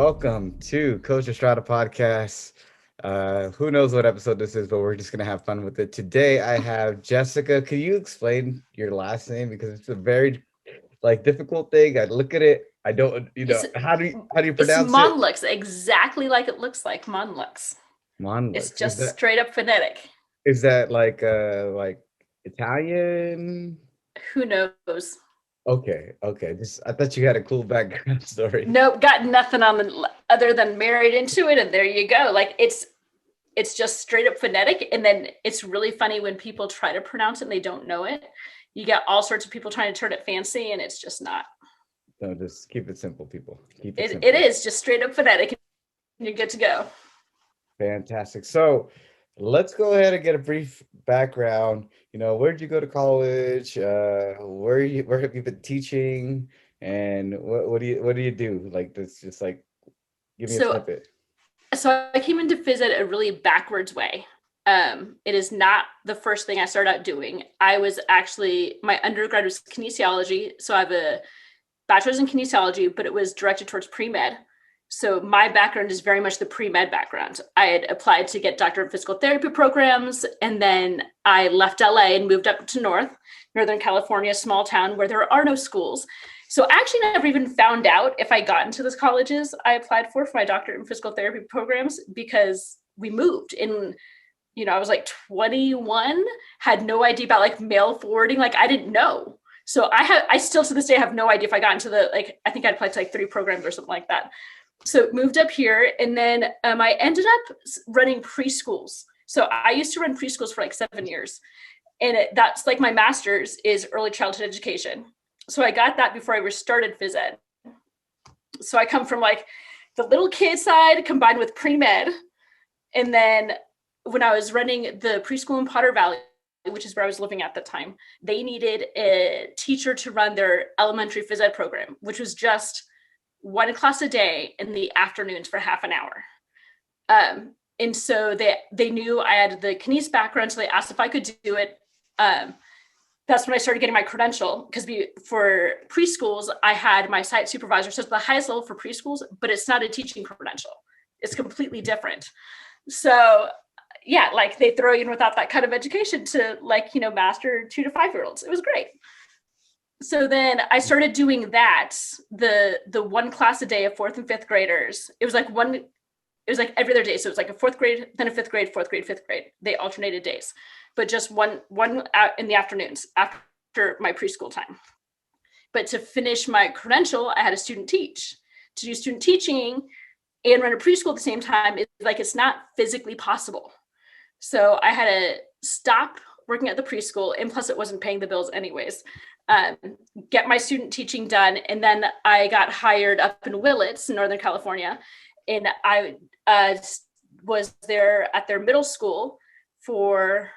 welcome to Coach Estrada podcast. Who knows what episode this is, but we're just gonna have fun with it. Today I have Jessica. Can you explain your last name because it's a very difficult thing? I look at it, I don't, It's how do you it's pronounce it? Monlux, exactly like it looks like Monlux. It's Monlux. Is just that straight up phonetic. is that like Italian? Who knows? Okay, okay. Just I thought you had a cool background story. Nope, got nothing on the other than married into it, and there you go. Like it's just straight up phonetic, and then it's really funny when people try to pronounce it and they don't know it. You get all sorts of people trying to turn it fancy, and it's just not. No, just keep it simple, people. Keep it It simple. is just straight up phonetic, and you're good to go. Fantastic. So let's go ahead and get a brief background. Where did you go to college? Where have you been teaching? And what do you do? Like this, just like give me a So snippet. so I came into phys ed a really backwards way. It is not the first thing I started out doing. I was actually, my undergrad was kinesiology. So I have a bachelor's in kinesiology, but it was directed towards pre-med. So my background is very much the pre-med background. I had applied to get doctor of physical therapy programs, and then I left LA and moved up to Northern California, small town where there are no schools. So I actually never even found out if I got into those colleges I applied for my doctorate in physical therapy programs because we moved in, I was like 21, had no idea about like mail forwarding. Like I didn't know. So I still to this day have no idea if I got into I think I'd applied to like 3 programs or something like that. So moved up here, and then I ended up running preschools. So I used to run preschools for like 7 years, and that's like my master's is early childhood education. So I got that before I started phys ed. So I come from like the little kid side combined with pre-med. And then when I was running the preschool in Potter Valley, which is where I was living at the time, they needed a teacher to run their elementary phys ed program, which was just 1 class a day in the afternoons for half an hour. And so they knew I had the kines background, so they asked if I could do it. That's when I started getting my credential, because for preschools, I had my site supervisor. So it's the highest level for preschools, but it's not a teaching credential. It's completely different. So yeah, like they throw you in without that kind of education to master 2 to 5-year-olds. It was great. So then I started doing that, the 1 class a day of 4th and 5th graders. It was like every other day. So it was like a 4th grade, then a 5th grade, 4th grade, 5th grade. They alternated days, but just one out in the afternoons after my preschool time. But to finish my credential, I had a student teach. To do student teaching and run a preschool at the same time is like, it's not physically possible. So I had to stop working at the preschool, and plus it wasn't paying the bills anyways. Get my student teaching done, and then I got hired up in Willits, Northern California, and I was there at their middle school for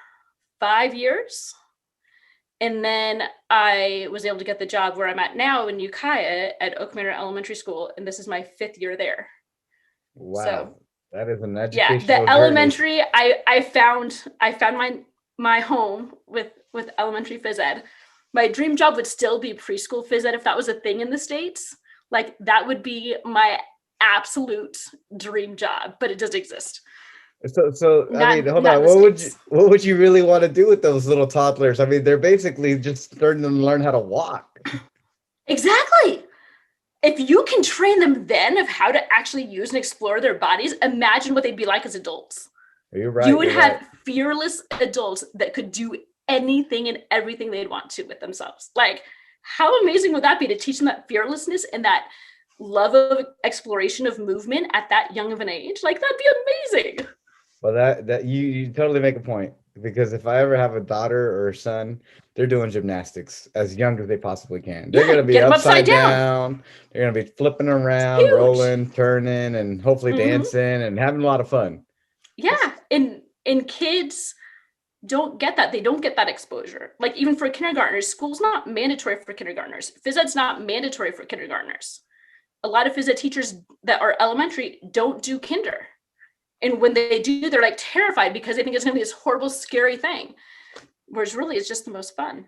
5 years. And then I was able to get the job where I'm at now in Ukiah at Oak Manor Elementary School, and this is my 5th year there. Wow, So that is an yeah, educational the journey. elementary, I found my home with elementary phys ed. My dream job would still be preschool phys ed if that was a thing in the States. Like that would be my absolute dream job, but it does exist. So I mean, hold Not on. in the What would you States. what would you really want to do with those little toddlers? I mean, they're basically just starting to learn how to walk. Exactly. If you can train them then of how to actually use and explore their bodies, imagine what they'd be like as adults. You're You right. would You're right. have fearless adults that could do anything and everything they'd want to with themselves. Like, how amazing would that be to teach them that fearlessness and that love of exploration of movement at that young of an age? Like, that'd be amazing. Well, that you totally make a point because if I ever have a daughter or a son, they're doing gymnastics as young as they possibly can. They're Yeah, gonna be get them upside upside down. down. They're gonna be flipping around, Huge. rolling, turning, and hopefully Mm-hmm. dancing and having a lot of fun. Yeah, and kids don't get that. They don't get that exposure. Like even for kindergartners, school's not mandatory for kindergartners. Phys ed's not mandatory for kindergartners. A lot of phys ed teachers that are elementary don't do kinder. And when they do, they're like terrified because they think it's going to be this horrible, scary thing. Whereas really, it's just the most fun.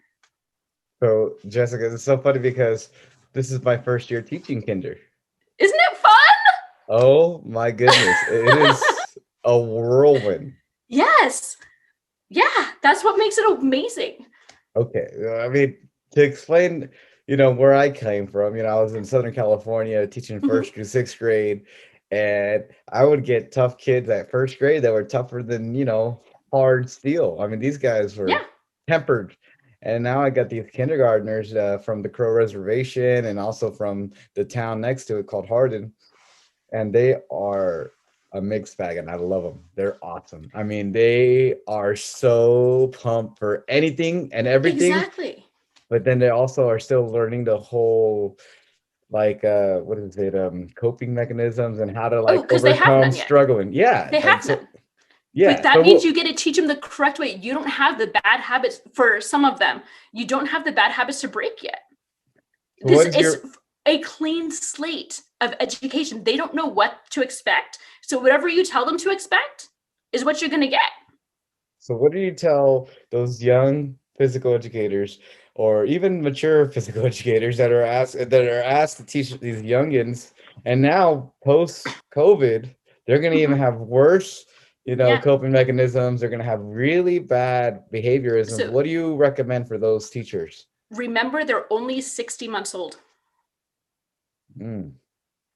So, Jessica, it's so funny because this is my first year teaching kinder. Isn't it fun? Oh my goodness. It is a whirlwind. Yes. Yeah, that's what makes it amazing. Okay. I mean, to explain, where I came from, I was in Southern California teaching Mhm. first through sixth grade, and I would get tough kids at first grade that were tougher than, hard steel. I mean, these guys Yeah. were tempered. And now I got these kindergartners from the Crow Reservation and also from the town next to it called Hardin. And they are a mixed bag, and I love them. They're awesome. I mean, they are so pumped for anything and everything, Exactly. but then they also are still learning the whole like what is it coping mechanisms and how to Oh, like because they have overcome none yet. struggling. Yeah, They like have so none. But yeah. that So means you get to teach them the correct way. You don't have the bad habits for some of them. You don't have the bad habits to break yet. This what is is your a clean slate of education. They don't know what to expect. So whatever you tell them to expect is what you're going to get. So what do you tell those young physical educators or even mature physical educators that are asked to teach these youngins, and now post COVID, they're going to even Mhm. have worse, Yeah. coping mechanisms. They're going to have really bad behaviorisms. So What do you recommend for those teachers? remember, they're only 60 months old. Mm,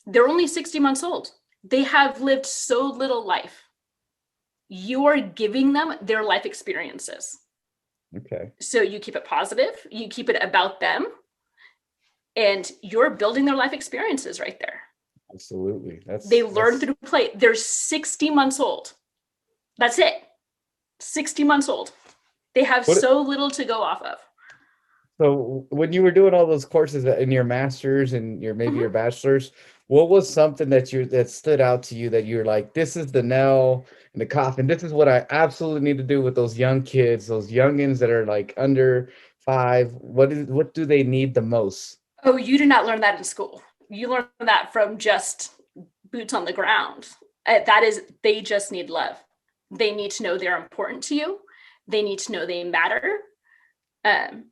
They're only 60 months old. They have lived so little life. You are giving them their life experiences. okay, So you keep it positive, you keep it about them, and you're building their life experiences right there. absolutely. They That's learn that's through play. They're 60 months old. That's it. 60 months old. They have what. so little to go off of. So when you were doing all those courses in your masters and maybe your Mhm. bachelor's, what was something that stood out to you that you're like, this is the nail in the coffin. This is what I absolutely need to do with those young kids, those youngins that are like under 5. What do they need the most? Oh, you did not learn that in school. You learn that from just boots on the ground. That is, they just need love. They need to know they're important to you. They need to know they matter. Um,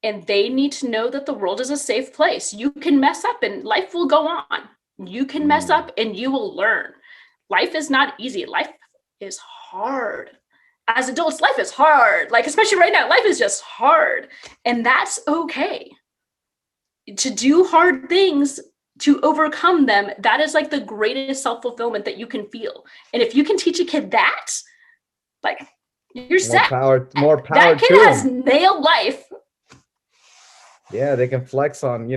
and they need to know that the world is a safe place. You can mess up and life will go on. You can mess Mm, up and you will learn. Life is not easy. Life is hard. As adults, life is hard. Like, especially right now, life is just hard. And that's okay. To do hard things, to overcome them, that is like the greatest self fulfillment that you can feel. And if you can teach a kid that, like, you're set. more That power kid to has them. nailed life. Yeah, they can flex on,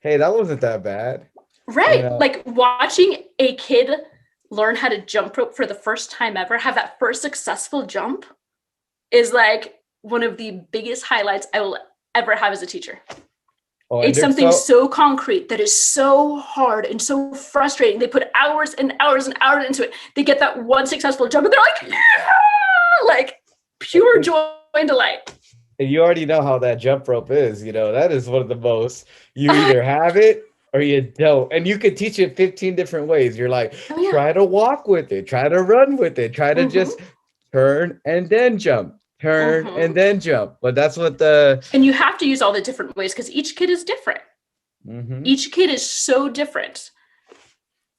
hey, that wasn't that bad. You Right. know, Like watching a kid learn how to jump rope for the first time ever, have that first successful jump is like one of the biggest highlights I will ever have as a teacher. oh, and It's they're something so so concrete that is so hard and so frustrating. They put hours and hours and hours into it. They get that one successful jump and they're like, yeah! Like pure and joy and delight. And you already know how that jump rope is, that is one of the most, you Uh, either have it or you don't. And you could teach it 15 different ways. You're like, oh, yeah. try to walk with it, try to run with it, try to Mm-hmm. just turn and then jump, turn and Mm-hmm. then jump. But that's what the And you have to use all the different ways because each kid is different. mhm. Each kid is so different.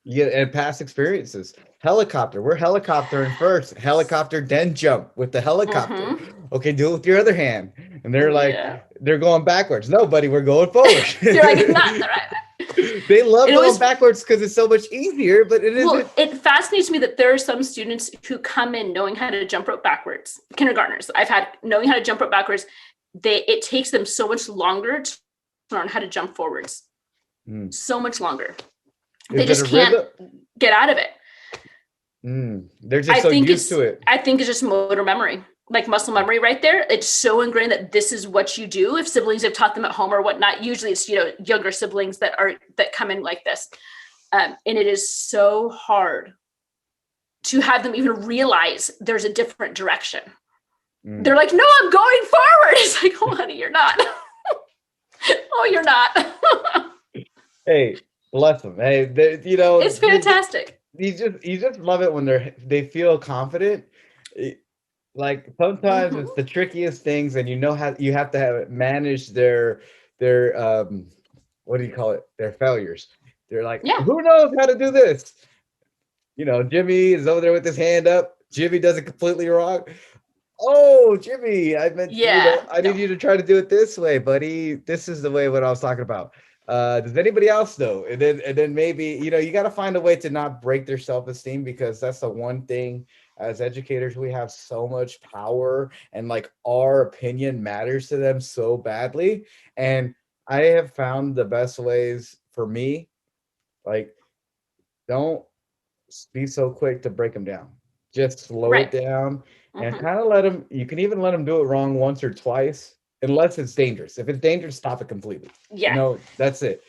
Yeah, and past experiences. Helicopter. We're helicoptering first. Helicopter, then jump with the helicopter. Mm-hmm. Okay, do it with your other hand. And they're like, Yeah. they're going backwards. No, buddy, we're going forward. You're like, not the right. They love It going always, backwards because it's so much easier, but it well, isn't. it fascinates me that there are some students who come in knowing how to jump rope backwards. Kindergartners I've had knowing how to jump rope backwards. It takes them so much longer to learn how to jump forwards. Mm. So much longer. They Is it just a can't rhythm? get out of it. They're just I so think used it's to it. I think it's just motor memory, like muscle memory right there. It's so ingrained that this is what you do. If siblings have taught them at home or whatnot, usually it's younger siblings that come in like this. And it is so hard to have them even realize there's a different direction. They're Mm. like, no, I'm going forward. It's like, oh, honey, you're not. Oh, you're not. Hey, bless them. Hey, It's fantastic. you just love it when they feel confident. Like sometimes Mm-hmm. it's the trickiest things, and how you have to have manage their what do you call it, their failures. They're like, Yeah. who knows how to do this? Jimmy is over there with his hand up. Jimmy does it completely wrong. Oh, Jimmy, Yeah. I need No. you to try to do it this way, buddy. This is the way what I was talking about. Does anybody else know? And then maybe, you got to find a way to not break their self-esteem, because that's the one thing as educators, we have so much power, and like our opinion matters to them so badly. And I have found the best ways for me, like, don't be so quick to break them down. Just slow it Right. down and Hmm. kind of let them. You can even let them do it wrong once or twice, unless it's dangerous. If it's dangerous, stop it completely. Yeah. That's it.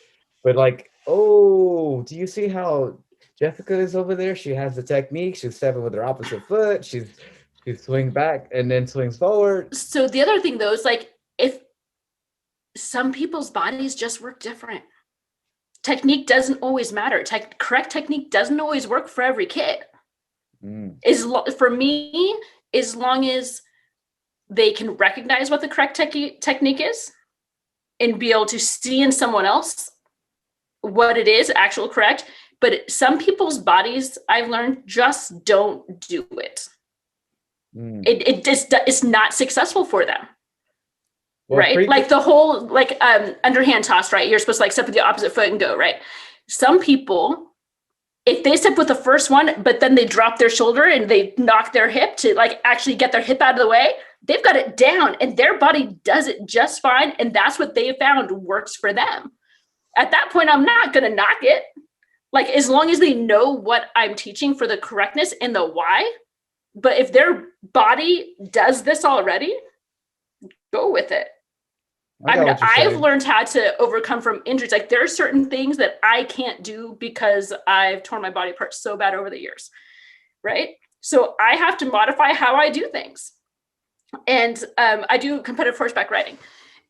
But like, oh, do you see how Jessica is over there? She has the technique. She's stepping with her opposite foot. She swings back and then swings forward. So the other thing though is like, if some people's bodies just work different, technique doesn't always matter. Correct technique doesn't always work for every kid. Mm, For me, as long as they can recognize what the correct technique is and be able to see in someone else what it is actual correct. But some people's bodies, I've learned, just don't do it. mm. It just, it's not successful for them. Well, Right, like the whole like underhand toss, right? You're supposed to like step with the opposite foot and go, right? Some people, if they step with the first one but then they drop their shoulder and they knock their hip to like actually get their hip out of the way, they've got it down and their body does it just fine, and that's what they found works for them. At that point, I'm not going to knock it. Like, as long as they know what I'm teaching for the correctness and the why. But if their body does this already, go with it. I I got mean, what you're I've saying. learned how to overcome from injuries. Like, there are certain things that I can't do because I've torn my body apart so bad over the years, right? So I have to modify how I do things. And I do competitive horseback riding.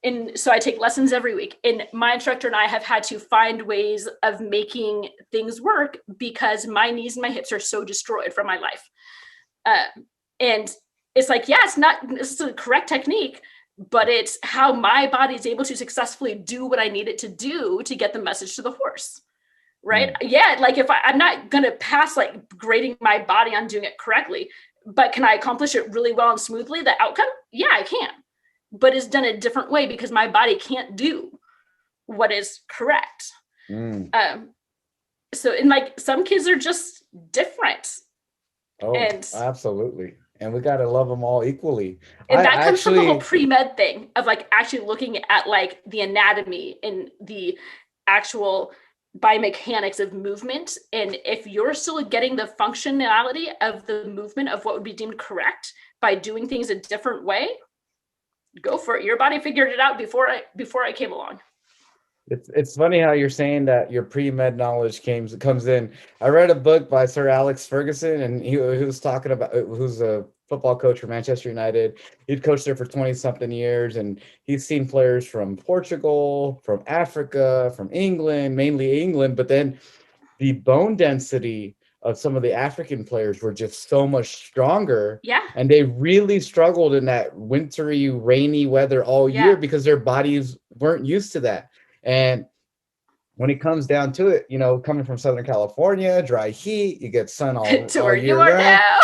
And so I take lessons every week. And my instructor and I have had to find ways of making things work because my knees and my hips are so destroyed from my life. And it's like, yeah, it's the correct technique, but it's how my body is able to successfully do what I need it to do to get the message to the horse. Right. Mm, Yeah. Like, if I'm not going to pass like grading my body on doing it correctly, but can I accomplish it really well and smoothly? The outcome? Yeah, I can. But it's done a different way because my body can't do what is correct. mm. Um, so, and like, some kids are just different. Oh, And absolutely. And we got to love them all equally. and I that comes from the whole actually, pre-med thing of like actually looking at like the anatomy and the actual biomechanics of movement. And if you're still getting the functionality of the movement of what would be deemed correct by doing things a different way, go for it. Your body figured it out before I came along. it's funny how you're saying that your pre-med knowledge comes in. I read a book by Sir Alex Ferguson, and he was talking about, who's a football coach for Manchester United. He'd coached there for 20 something years, and he's seen players from Portugal, from Africa, from England, mainly England, but then the bone density of some of the African players were just so much stronger, Yeah. and they really struggled in that wintry, rainy weather all year Yeah. because their bodies weren't used to that. And when it comes down to it, coming from Southern California, dry heat, you get sun all, To all where you year are round. now.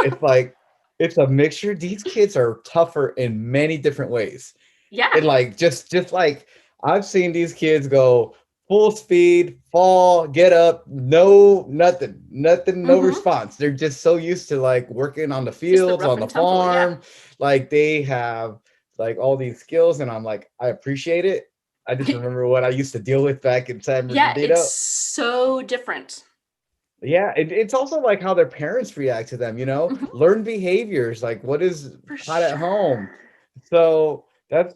It's like, it's a mixture. These kids are tougher in many different ways. Yeah. And like, just like, I've seen these kids go full speed, fall, get up, no, nothing, no Mm-hmm. response. They're just so used to like working on the Just the fields, rough on the and tumble. Yeah. farm. Like, they have like all these skills, and I'm like, I appreciate it. I just remember what I used to deal with back in San Yeah. It's Bernardino. so different. Yeah, it's also like how their parents react to them, Mm-hmm. learn behaviors, like what is For hot at home. sure. So that's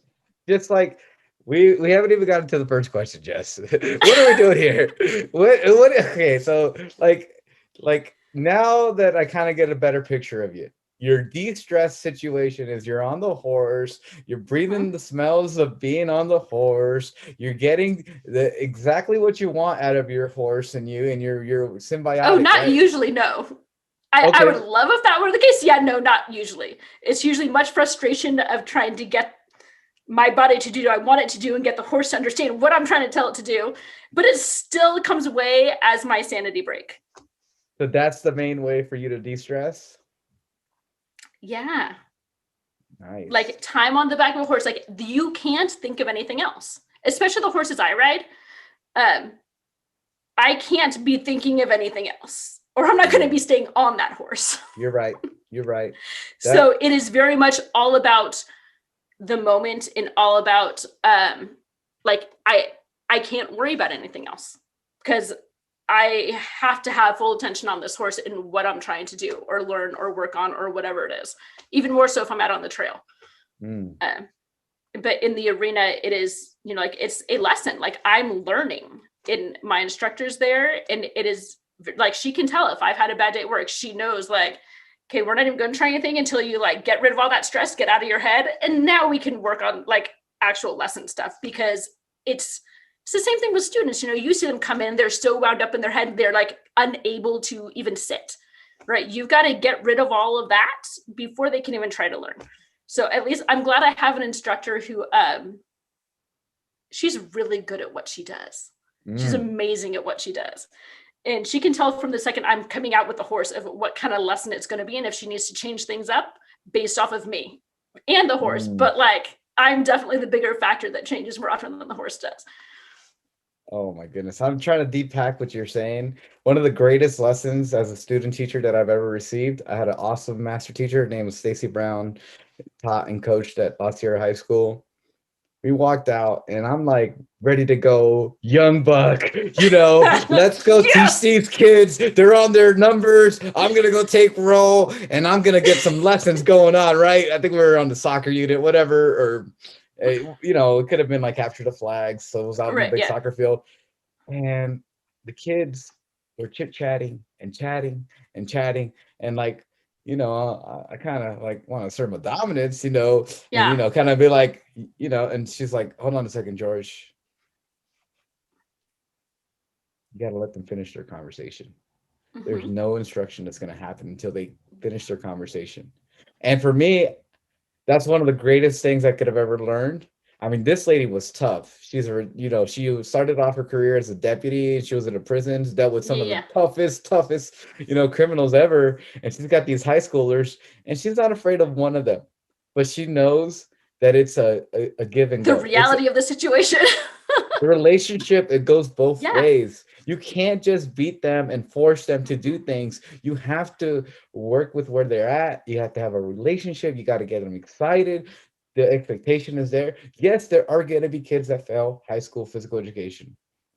just like, we haven't even gotten to the first question, Jess. What are we doing here? What okay, so like now that I kind of get a better picture of you, your de-stress situation is you're on the horse, you're Mm-hmm. breathing the smells of being on the horse, you're getting exactly what you want out of your horse, and you're Oh, symbiotic, not right? usually, no. I would Okay. love if that were the case. Yeah, no, not usually. It's usually much frustration of trying to get my body to do, I want it to do, and get the horse to understand what I'm trying to tell it to do. But it still comes away as my sanity break. So that's the main way for you to de-stress? Yeah. Nice. Like time on the back of a horse, like you can't think of anything else, especially the horses I ride. I can't be thinking of anything else, or I'm not going to be staying on that horse. You're right. You're right. So it is very much all about the moment and all about like I can't worry about anything else because I have to have full attention on this horse and what I'm trying to do or learn or work on or whatever it is. Even more so if I'm out on the trail. But in the arena, it is, you know, like it's a lesson. Like I'm learning, and my instructor's there, and it is like she can tell if I've had a bad day at work. She knows, like, okay, we're not even going to try anything until you like get rid of all that stress, get out of your head, and now we can work on like actual lesson stuff, because it's the same thing with students. You know, you see them come in, they're so wound up in their head, they're like unable to even sit, right? You've got to get rid of all of that before they can even try to learn. So at least I'm glad I have an instructor who she's really good at what she does. She's amazing at what she does. And she can tell from the second I'm coming out with the horse of what kind of lesson it's going to be, and if she needs to change things up based off of me and the horse. But like, I'm definitely the bigger factor that changes more often than the horse does. Oh my goodness. I'm trying to deep-pack what you're saying. One of the greatest lessons as a student teacher that I've ever received. I had an awesome master teacher. Her name was Stacy Brown, taught and coached at La Sierra High School. We walked out and I'm like ready to go, young buck, you know, let's go teach these kids. They're on their numbers. I'm going to go take roll and I'm going to get some lessons going on, right? I think we were on the soccer unit, whatever, or, you know, it could have been like capture the flags. So it was out in the big soccer field. And the kids were chit-chatting and chatting and chatting. And like, you know, I kind of like want to assert my dominance, you know, and, you know, kind of be like, you know, and she's like, hold on a second, George. You got to let them finish their conversation. There's no instruction that's going to happen until they finish their conversation. And for me, that's one of the greatest things I could have ever learned. I mean, this lady was tough. She's a, you know, she started off her career as a deputy. She was in the prisons, dealt with some of the toughest, you know, criminals ever. And she's got these high schoolers, and she's not afraid of one of them. But she knows that it's a give and go. The reality of the situation. The relationship, it goes both ways. You can't just beat them and force them to do things. You have to work with where they're at. You have to have a relationship. You got to get them excited. The expectation is there. Yes, there are going to be kids that fail high school physical education,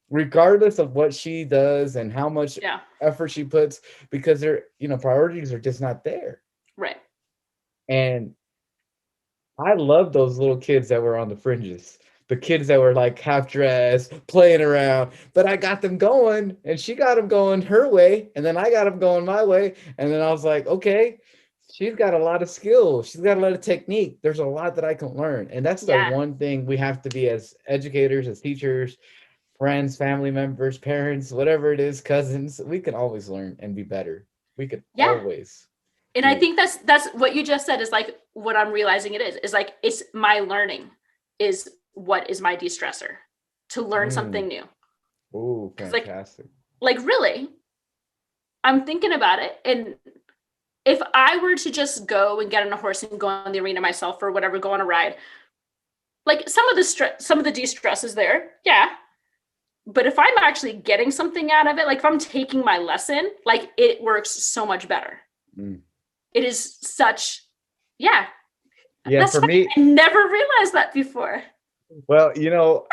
regardless of what she does and how much effort she puts, because their, you know, priorities are just not there. Right. And I love those little kids that were on the fringes, the kids that were like half dressed, playing around, but I got them going, and she got them going her way, and then I got them going my way. And then I was like, okay, she's got a lot of skill. She's got a lot of technique. There's a lot that I can learn. And that's the one thing we have to be as educators, as teachers, friends, family members, parents, whatever it is, cousins. We can always learn and be better. We can always. And I think that's what you just said is like what I'm realizing it is like, it's my learning is what is my de-stressor, to learn something new. Oh, fantastic. Like really, I'm thinking about it, and if I were to just go and get on a horse and go on the arena myself or whatever, go on a ride, like some of the de-stress is there. Yeah. But if I'm actually getting something out of it, like if I'm taking my lesson, like it works so much better. It is such, Yeah, that's for me, I never realized that before. Well, you know,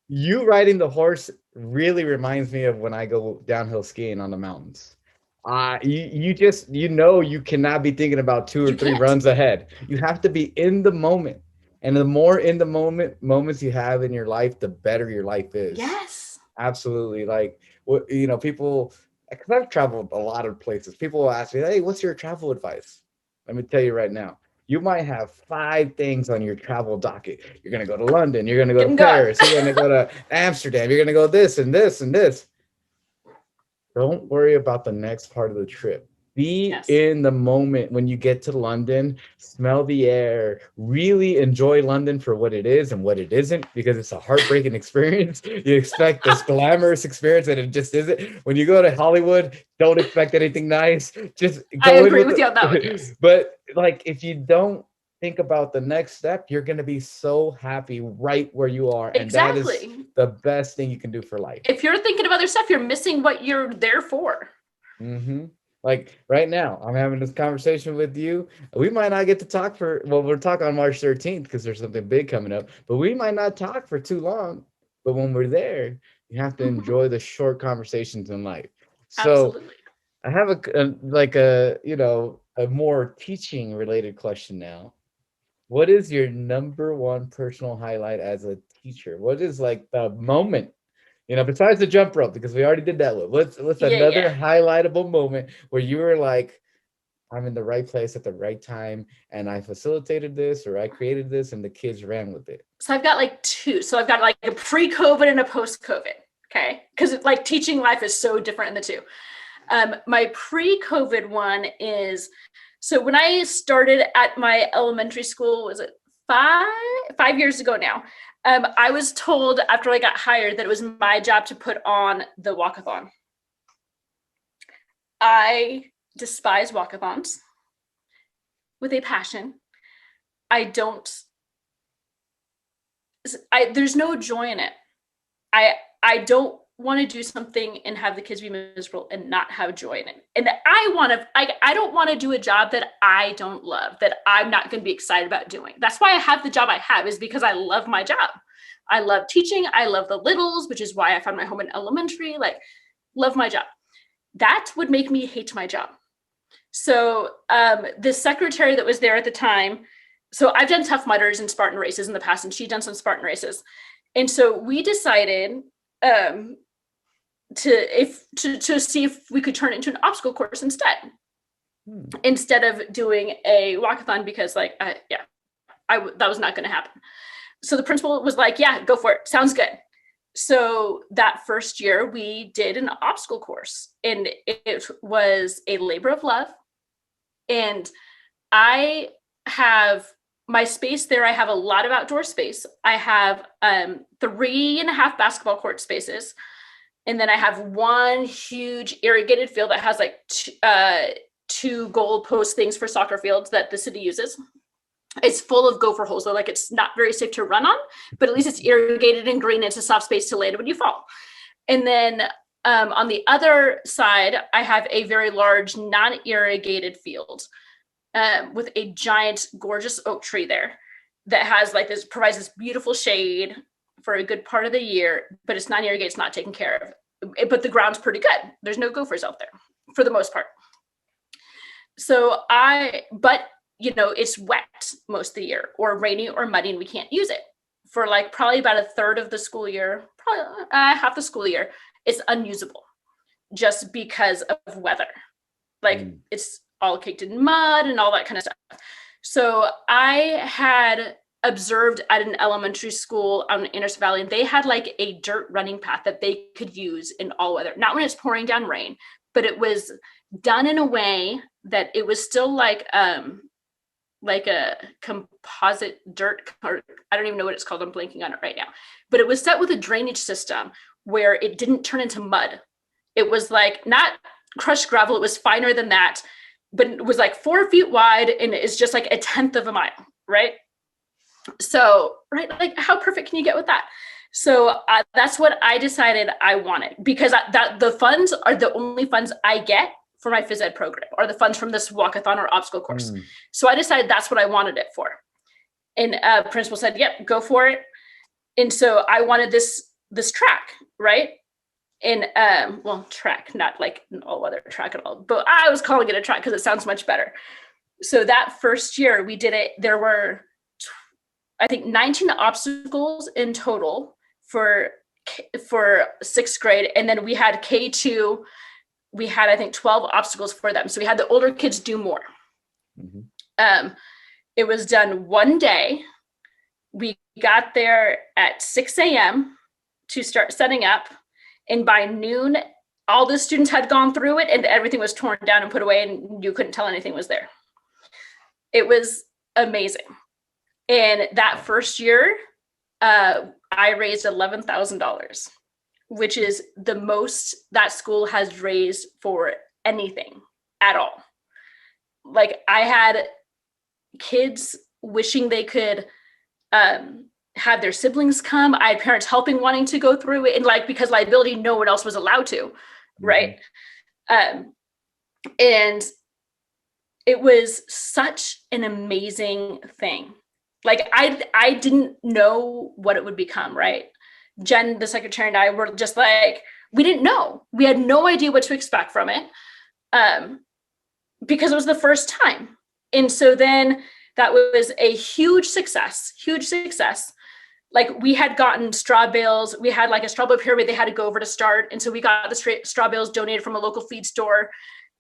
you riding the horse really reminds me of when I go downhill skiing on the mountains. You know, you cannot be thinking about two or three runs ahead. You have to be in the moment. And the more in the moments you have in your life, the better your life is. Yes. Absolutely. Like, you know, people, because I've traveled a lot of places. People will ask me, hey, what's your travel advice? Let me tell you right now. You might have 5 things on your travel docket. You're going to go to London. You're going to go to Paris. You're going to go to Amsterdam. You're going to go this and this and this. Don't worry about the next part of the trip. be Yes. in the moment when you get to London, smell the air, really enjoy London for what it is and what it isn't, because it's a heartbreaking experience. You expect this glamorous experience and it just isn't. When you go to Hollywood, don't expect anything nice. Just I go in agree with with you on that one. it. Yes. But like if you don't think about the next step, you're going to be so happy right where you are. And that is Exactly. the best thing you can do for life. If you're thinking of other stuff, you're missing what you're there for. Hmm. Like right now, I'm having this conversation with you. We might not get to talk for, well, we'll talk on March 13th because there's something big coming up, but we might not talk for too long. But when we're there, you have to enjoy the short conversations in life. So Absolutely. I have like a, a more teaching related question now. What is your number one personal highlight as a teacher? What is like the moment, besides the jump rope, because we already did that one. What's Yeah, another yeah. highlightable moment where you were like, I'm in the right place at the right time, and I facilitated this or I created this, and the kids ran with it. So I've got like two. So I've got like a pre-COVID and a post-COVID. Okay, because like teaching life is so different in the two. My pre-COVID one is, so when I started at my elementary school, was it 5 years ago now? I was told after I got hired that it was my job to put on the walkathon. I despise walkathons with a passion. I don't. There's no joy in it. I I don't want to do something and have the kids be miserable and not have joy in it. And I don't want to do a job that I don't love, that I'm not going to be excited about doing. That's why I have the job I have, is because I love my job. I love teaching. I love the littles, which is why I found my home in elementary. Like, love my job. That would make me hate my job. So the secretary that was there at the time, so I've done Tough Mudders and Spartan races in the past, and she'd done some Spartan races. And so we decided um, to see if we could turn it into an obstacle course Hmm. instead of doing a walkathon, because that was not going to happen. So the principal was like, yeah, go for it, sounds good. So that first year we did an obstacle course, and it was a labor of love. And I have my space there. I have a lot of outdoor space. I have 3.5 basketball court spaces, and then I have one huge irrigated field that has like two goal post things for soccer fields that the city uses. It's full of gopher holes, so like it's not very safe to run on, but at least it's irrigated and green. It's a soft space to land when you fall. And then on the other side, I have a very large non-irrigated field with a giant, gorgeous oak tree there that has like this, provides this beautiful shade for a good part of the year, but it's non irrigated, it's not taken care of. But the ground's pretty good. There's no gophers out there for the most part. But it's wet most of the year, or rainy or muddy, and we can't use it for like probably about a third of the school year, probably half the school year. It's unusable just because of weather. Like it's all caked in mud and all that kind of stuff. So I had observed at an elementary school on Innis Valley, and they had like a dirt running path that they could use in all weather. Not when it's pouring down rain, but it was done in a way that it was still like a composite dirt, or I don't even know what it's called. I'm blanking on it right now. But it was set with a drainage system where it didn't turn into mud. It was like not crushed gravel. It was finer than that, but it was like 4 feet wide, and it's just like 1/10 of a mile, right? So, right, like how perfect can you get with that? So that's what I decided I wanted, because that the funds are the only funds I get for my phys ed program, or the funds from this walkathon or obstacle course. Hmm. So I decided that's what I wanted it for. And principal said, yep, go for it. And so I wanted this track, right? And track, not like an all-weather track at all, but I was calling it a track because it sounds much better. So that first year we did it, there were I think 19 obstacles in total for 6th grade, and then we had K2. We had, I think, 12 obstacles for them. So we had the older kids do more. Mm-hmm. It was done one day. We got there at 6 a.m. to start setting up, and by noon all the students had gone through it and everything was torn down and put away and you couldn't tell anything was there. It was amazing. And that first year, I raised $11,000, which is the most that school has raised for anything at all. Like, I had kids wishing they could have their siblings come. I had parents helping, wanting to go through it, and like, because liability, no one else was allowed to, right? And it was such an amazing thing. Like, I didn't know what it would become, right? Jen, the secretary, and I were just like, we didn't know. We had no idea what to expect from it, because it was the first time. And so then that was a huge success, huge success. Like, we had gotten straw bales. We had like a straw bale pyramid they had to go over to start. And so we got the straw bales donated from a local feed store.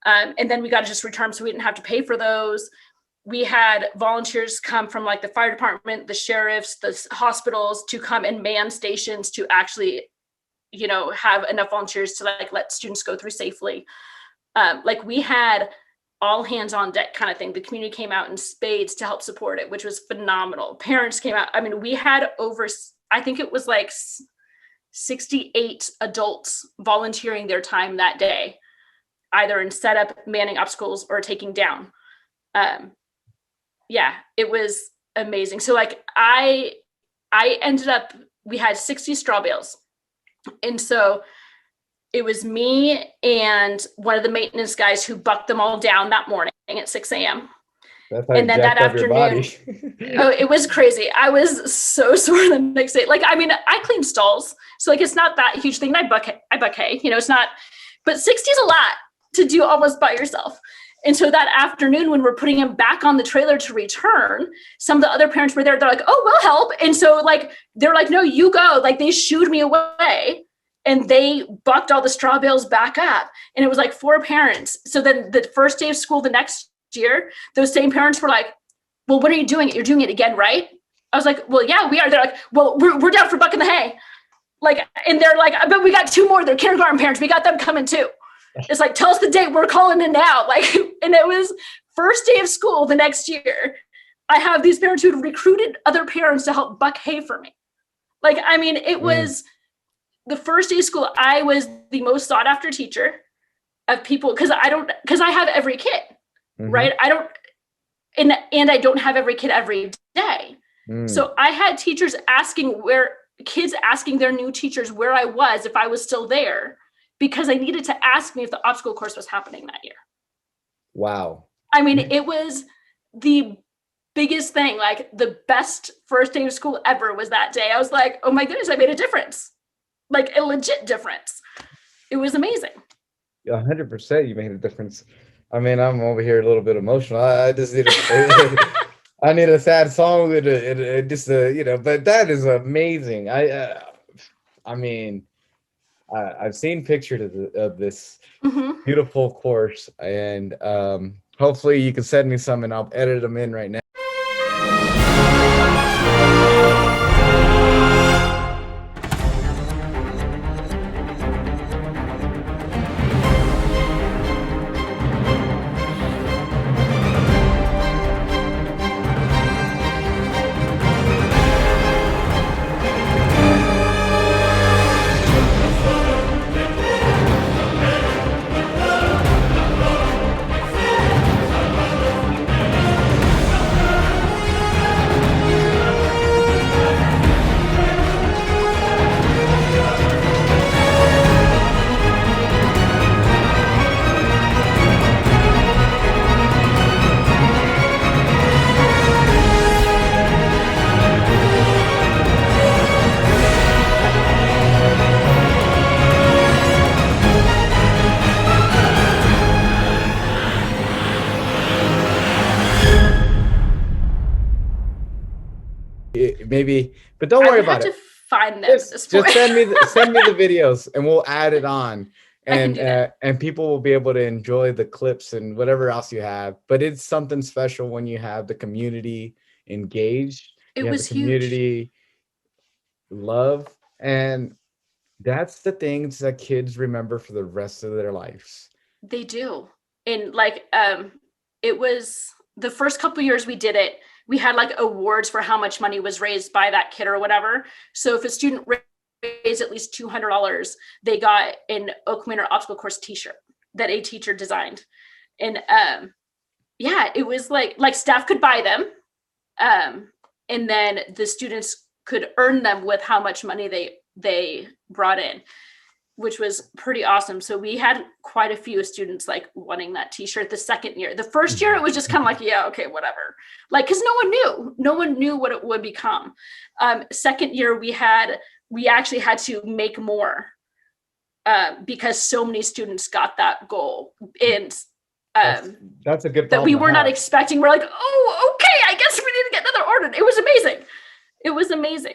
And then we got to just return, so we didn't have to pay for those. We had volunteers come from like the fire department, the sheriffs, the hospitals to come and man stations to actually, you know, have enough volunteers to like let students go through safely. Like, we had all hands on deck kind of thing. The community came out in spades to help support it, which was phenomenal. Parents came out. I mean, we had over, I think it was like 68 adults volunteering their time that day, either in setup, manning obstacles, or taking down. Yeah, it was amazing. So like, I ended up, we had 60 straw bales. And so it was me and one of the maintenance guys who bucked them all down that morning at 6 a.m. That's how And you then that jacked up your body. afternoon, oh, it was crazy. I was so sore the next day. Like, I mean, I clean stalls, so like, it's not that huge thing. I buck hay, you know, it's not, but 60 is a lot to do almost by yourself. And so that afternoon, when we're putting him back on the trailer to return, some of the other parents were there. They're like, oh, we'll help. And so like, they're like, no, you go. Like, they shooed me away and they bucked all the straw bales back up. And it was like 4 parents. So then the first day of school the next year, those same parents were like, well, when are you doing it? You're doing it again, right? I was like, well, yeah, we are. They're like, well, we're down for bucking the hay. Like, and they're like, but we got 2 more. They're kindergarten parents. We got them coming too. It's like, tell us the date, we're calling in now. Like, and it was first day of school the next year. I have these parents who had recruited other parents to help buck hay for me. Like, I mean, it was the first day of school. I was the most sought after teacher of people, because I have every kid, right? I don't, and I don't have every kid every day. So I had teachers kids asking their new teachers where I was, if I was still there, because I needed to ask me if the obstacle course was happening that year. Wow. I mean, it was the biggest thing. Like, the best first day of school ever was that day. I was like, oh my goodness, I made a difference. Like, a legit difference. It was amazing. 100% you made a difference. I mean, I'm over here a little bit emotional. I just need I need a sad song and just you know, but that is amazing. I mean, I've seen pictures of this beautiful course, and hopefully you can send me some and I'll edit them in right now. Maybe, but don't worry about it. To find them. Just send me the videos and we'll add it on, and people will be able to enjoy the clips and whatever else you have. But it's something special when you have the community engaged. It was community huge. love, and That's the things that kids remember for the rest of their lives. They do. And like it was the first couple years we did it, we had like awards for how much money was raised by that kid or whatever. So if a student raised at least $200, they got an Oak Manor obstacle course t-shirt that a teacher designed. And yeah, it was like staff could buy them. And then the students could earn them with how much money they brought in, which was pretty awesome. So we had quite a few students like wanting that t-shirt the second year. The first year it was just kind of like, yeah, okay, whatever. Like, cause no one knew what it would become. Second year we actually had to make more because so many students got that goal. And that's a good that we problem to were not have. expecting. We're like, oh, okay, I guess we need to get another order. It was amazing. It was amazing.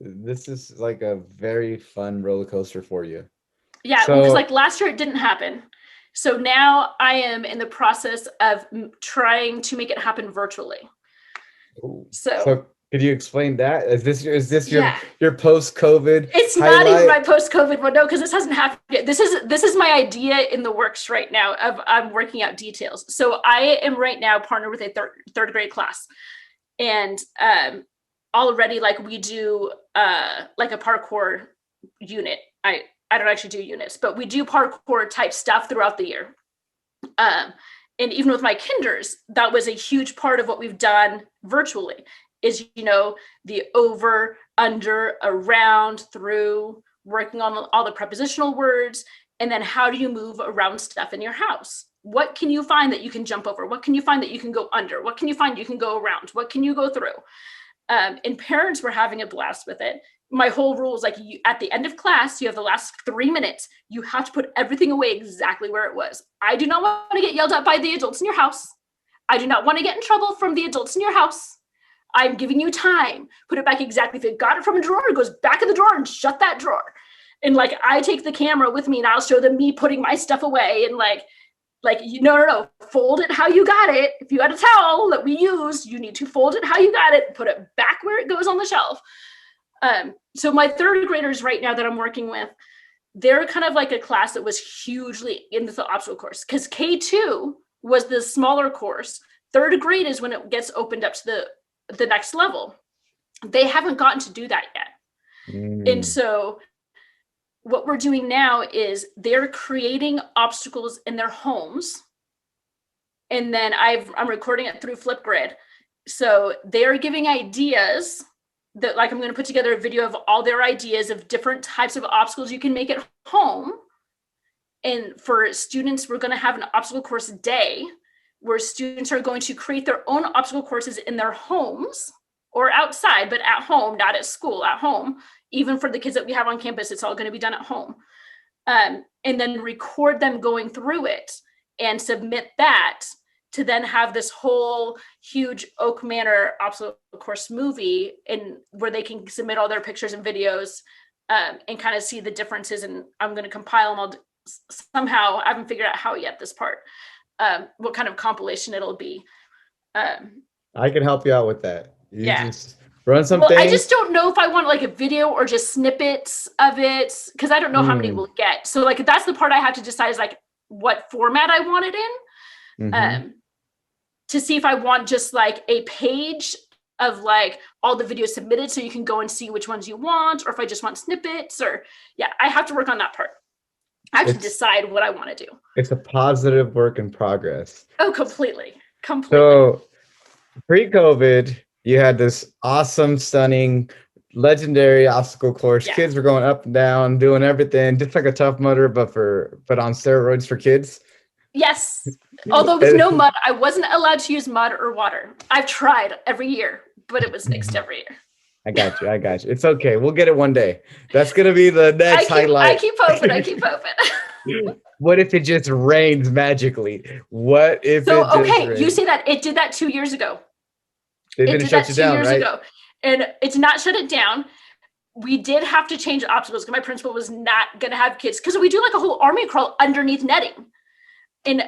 This is like a very fun roller coaster for you. Yeah, because So, like last year it didn't happen. So now I am in the process of trying to make it happen virtually. ooh, So so could you explain that? Is this yeah, your post-COVID it's not even my highlight? post-COVID one, no, because this hasn't happened yet. This is my idea in the works right now. I'm working out details. So I am right now partnered with a third grade class, and already like we do like a parkour unit. I don't actually do units, but we do parkour type stuff throughout the year. Um, and even with my kinders, that was a huge part of what we've done virtually is, the over, under, around, through, working on all the prepositional words. And then how do you move around stuff in your house? What can you find that you can jump over? What can you find that you can go under? What can you find you can go around? What can you go through? And parents were having a blast with it. My whole rule is like, at the end of class, you have the last 3 minutes, you have to put everything away exactly where it was. I do not want to get yelled at by the adults in your house. I do not want to get in trouble from the adults in your house. I'm giving you time. Put it back exactly. If you got it from a drawer, it goes back in the drawer and shut that drawer. And like, I take the camera with me and I'll show them me putting my stuff away and like, no, fold it how you got it. If you had a towel that we used, you need to fold it how you got it, put it back where it goes on the shelf. So my third graders right now that I'm working with, they're kind of like a class that was hugely into the obstacle course because K2 was the smaller course. Third grade is when it gets opened up to the next level. They haven't gotten to do that yet. And Mm. so what we're doing now is they're creating obstacles in their homes. And then I'm recording it through Flipgrid. So they're giving ideas that like I'm going to put together a video of all their ideas of different types of obstacles you can make at home. And for students, we're going to have an obstacle course day where students are going to create their own obstacle courses in their homes or outside, but at home, not at school, at home. Even for the kids that we have on campus, it's all going to be done at home. And then record them going through it and submit that to then have this whole huge Oak Manor obstacle course movie and where they can submit all their pictures and videos and kind of see the differences. And I'm going to compile them all somehow. I haven't figured out how yet this part, what kind of compilation it'll be. I can help you out with that. You Yeah. just run some Well, I things. just don't know if I want like a video or just snippets of it because I don't know how many Mm. we'll get. So like that's the part I have to decide is like what format I want it in. Mhm. To see if I want just like a page of like all the videos submitted so you can go and see which ones you want, or if I just want snippets, or yeah, I have to work on that part. I have to It's decide what I want to do. it's a positive work in progress. Oh, completely. So pre-COVID, you had this awesome, stunning, legendary obstacle course. Yeah. Kids were going up and down, doing everything, just like a Tough Mudder, but on steroids for kids. Yes. Although with no mud, I wasn't allowed to use mud or water. I've tried every year, but it was nixed every year. I got you. It's okay. We'll get it one day. That's gonna be the next highlight. I keep hoping. What if it just rains magically? What if So it just okay, rains? you say that it did that 2 years ago. They It didn't did shut that you 2 down, years right? ago. And it's not shut it down. We did have to change obstacles because my principal was not going to have kids because we do like a whole army crawl underneath netting. And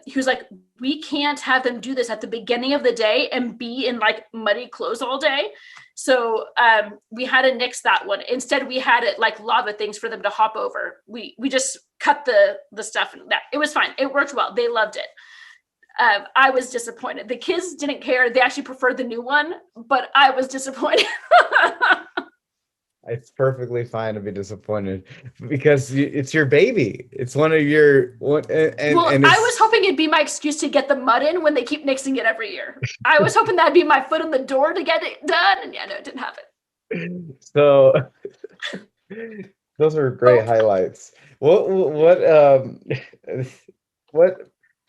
he was like, we can't have them do this at the beginning of the day and be in like muddy clothes all day. So we had to nix that one. Instead, we had it like lava things for them to hop over. We just cut the stuff, and that it was fine. It worked well. They loved it. I was disappointed. The kids didn't care. They actually preferred the new one, but I was disappointed. It's perfectly fine to be disappointed because it's your baby. It's one of your one, Well, and I was it's hoping it'd be my excuse to get the mud in when they keep nixing it every year. I was hoping that'd be my foot in the door to get it done, and yeah, no, it didn't happen. so those are great Hope. highlights. What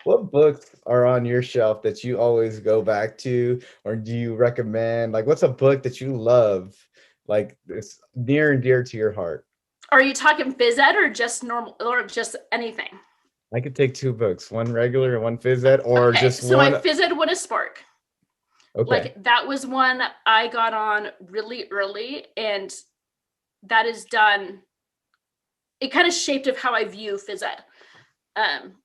what books are on your shelf that you always go back to, or do you recommend? Like, what's a book that you love, like it's near and dear to your heart? Are you talking phys ed or just normal or just anything? I could take two books, one regular and one phys ed, or Okay, just so my one. phys ed one is Spark. Okay. Like that was one I got on really early, and that is done. It kind of shaped of how I view phys ed. Um,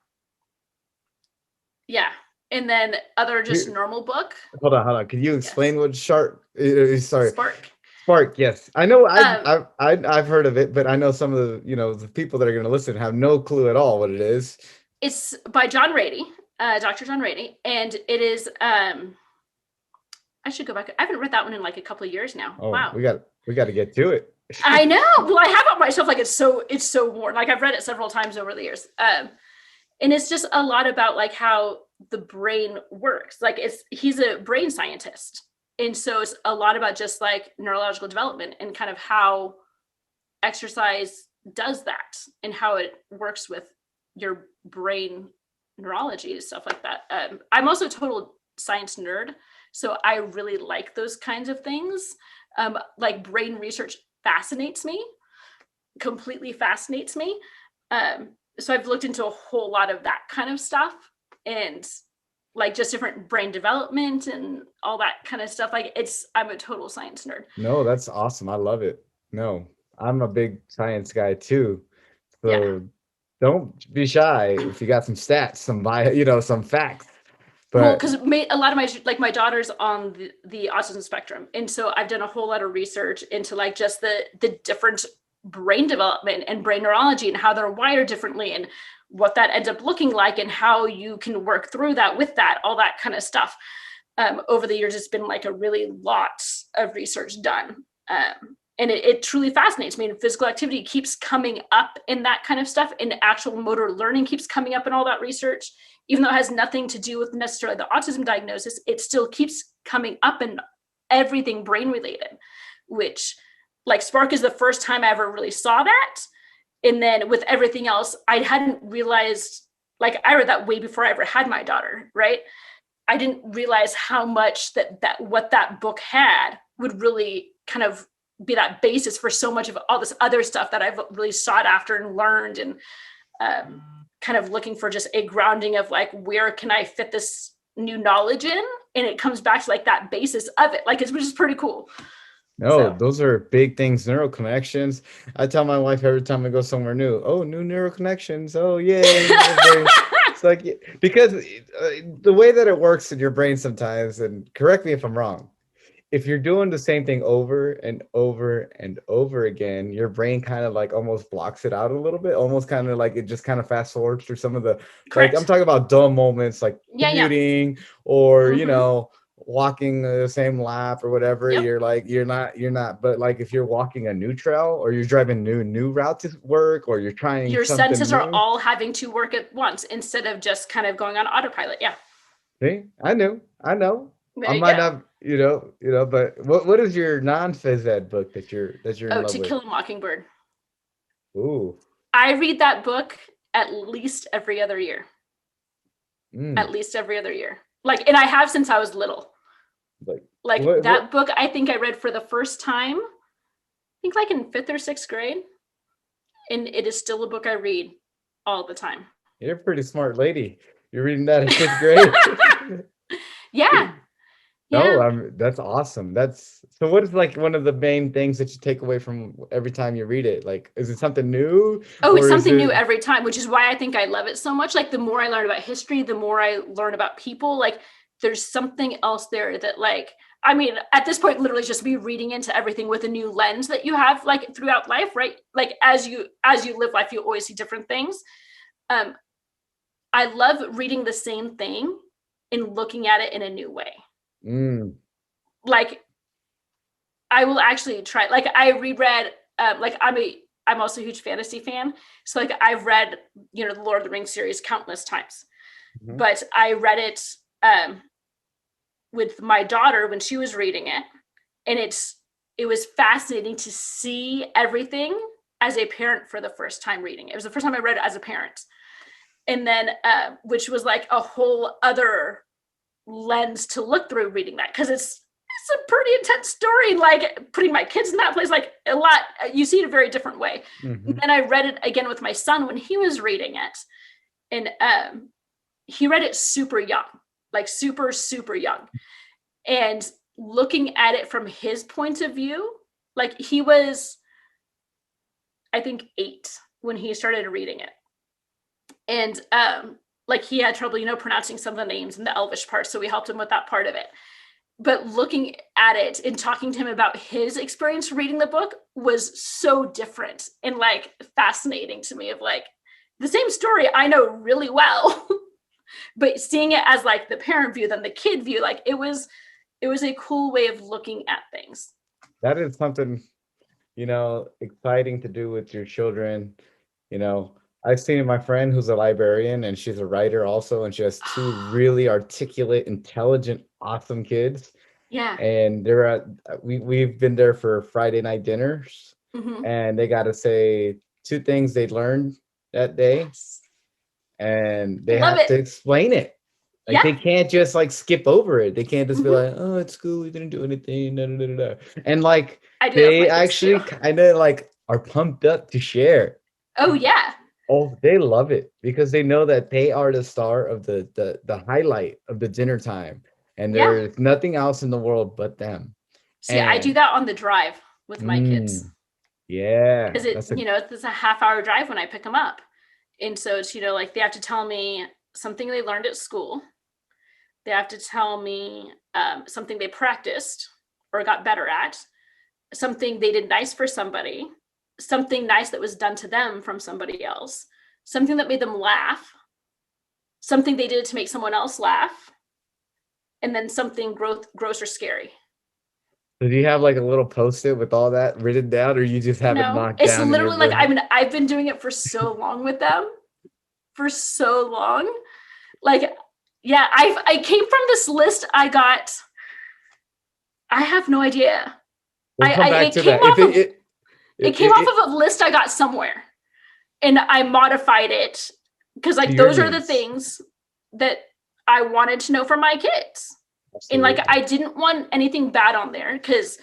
yeah, and then other just You- normal book. Hold on. Can you Yes, explain what shark? Sorry, Spark. Spark. Yes, I know. Um, I've heard of it, but I know some of the the people that are going to listen have no clue at all what it is. it's by John Rady, Dr. John Rady, and it is. I should go back. I haven't read that one in like a couple of years now. Oh, Wow. we got to get to it. I know. Well, I have it myself. Like it's so worn. Like I've read it several times over the years. And it's just a lot about like how the brain works. Like he's a brain scientist, and so it's a lot about just like neurological development and kind of how exercise does that and how it works with your brain neurology and stuff like that. I'm also a total science nerd, so I really like those kinds of things. Like brain research fascinates me, completely fascinates me. So I've looked into a whole lot of that kind of stuff, and like just different brain development and all that kind of stuff. Like I'm a total science nerd. No, that's awesome. I love it. No, I'm a big science guy too. Yeah. So don't be shy if you got some stats, some facts. Well, But because a lot of my daughter's on the autism spectrum, and so I've done a whole lot of research into like just the different brain development and brain neurology and how they're wired differently and what that ends up looking like and how you can work through that with that, all that kind of stuff. Over the years, it's been like a really lot of research done. And it truly fascinates me. And physical activity keeps coming up in that kind of stuff, and actual motor learning keeps coming up in all that research. Even though it has nothing to do with necessarily the autism diagnosis, it still keeps coming up in everything brain related, which like Spark is the first time I ever really saw that. And then with everything else, I hadn't realized, like I read that way before I ever had my daughter, right? I didn't realize how much that what that book had would really kind of be that basis for so much of all this other stuff that I've really sought after and learned, and kind of looking for just a grounding of like, where can I fit this new knowledge in? And it comes back to like that basis of it, like it's which is pretty cool. no, So those are big things, neural connections. I tell my wife every time I go somewhere new, oh, new neural connections. Oh, yay. It's like, because the way that it works in your brain sometimes, and correct me if I'm wrong, if you're doing the same thing over and over and over again, your brain kind of like almost blocks it out a little bit, almost kind of like it just kind of fast forwards through some of the, like I'm correct. talking about dull moments like Yeah. commuting or, Mm-hmm. walking the same lap or whatever. Yep. You're like, you're not, but like if you're walking a new trail or you're driving new route to work or you're trying Your something senses are new. all having to work at once instead of just kind of going on autopilot. Yeah. See, I know. There I you might go. not, but what is your non-phys ed book that you're in Oh, love To with? Kill a Mockingbird. Ooh. I read that book at least every other year. At Mm. least every other year. Like, and I have since I was little. Like Like what that book, I think I read for the first time, I think like in fifth or sixth grade. And it is still a book I read all the time. you're a pretty smart lady. You're reading that in fifth grade. Yeah. No, Yeah. that's awesome. That's so what is like one of the main things that you take away from every time you read it? Like, is it something new Oh, it's or is something new it every time, which is why I think I love it so much. Like the more I learn about history, the more I learn about people. Like there's something else there that like I mean, at this point, literally just be reading into everything with a new lens that you have like throughout life, right? Like as you live life, you always see different things. Um, I love reading the same thing and looking at it in a new way. Mm. Like I will actually try. Like I reread. Like I'm also a huge fantasy fan, so like I've read the Lord of the Rings series countless times, Mhm. but I read it um, with my daughter when she was reading it, and it was fascinating to see everything as a parent for the first time reading it. It was the first time I read it as a parent, and then which was like a whole other lens to look through reading that, because it's a pretty intense story. Like putting my kids in that place, like a lot, you see it a very different way. And Mhm. then I read it again with my son when he was reading it, and he read it super young, like super young, and looking at it from his point of view, like he was, I think, 8 when he started reading it, and like he had trouble pronouncing some of the names and the Elvish parts, so we helped him with that part of it. But looking at it and talking to him about his experience reading the book was so different and like fascinating to me, of like the same story I know really well but seeing it as like the parent view than the kid view, like it was a cool way of looking at things. That is something, exciting to do with your children. I've seen my friend who's a librarian and she's a writer also, and she has two really articulate, intelligent, awesome kids. Yeah. And they're at we've been there for Friday night dinners, Mm-hmm. and they got to say two things they learned that day, Yes. and they Love have it. to explain it. Like Yeah. they can't just like skip over it. They can't just be Mm-hmm. like, "Oh, at school we didn't do anything." Da, da, da, da, da." And like I do that with they my kids too. actually kind of like are pumped up to share. Oh yeah. Oh, they love it because they know that they are the star of the highlight of the dinner time, and Yeah. there's nothing else in the world but them. See, I do And that on the drive with my kids, mm, yeah, because that's a it's a half-hour drive when I pick them up, and so it's like they have to tell me something they learned at school. They have to tell me something they practiced or got better at, something they did nice for somebody, something nice that was done to them from somebody else, something that made them laugh, something they did to make someone else laugh, and then something gross or scary. So do you have like a little post-it with all that written down, or you just have it No, knocked it's down in your literally like, I brain? mean, I've been doing it for so long with them, for so long. Like, yeah, I came from this list I got. I have no idea. We'll come back It to came that. If off of it, it a list I got somewhere, and I modified it because to like your those are the needs. things that I wanted to know from my kids. And like Absolutely. I didn't want anything bad on there, because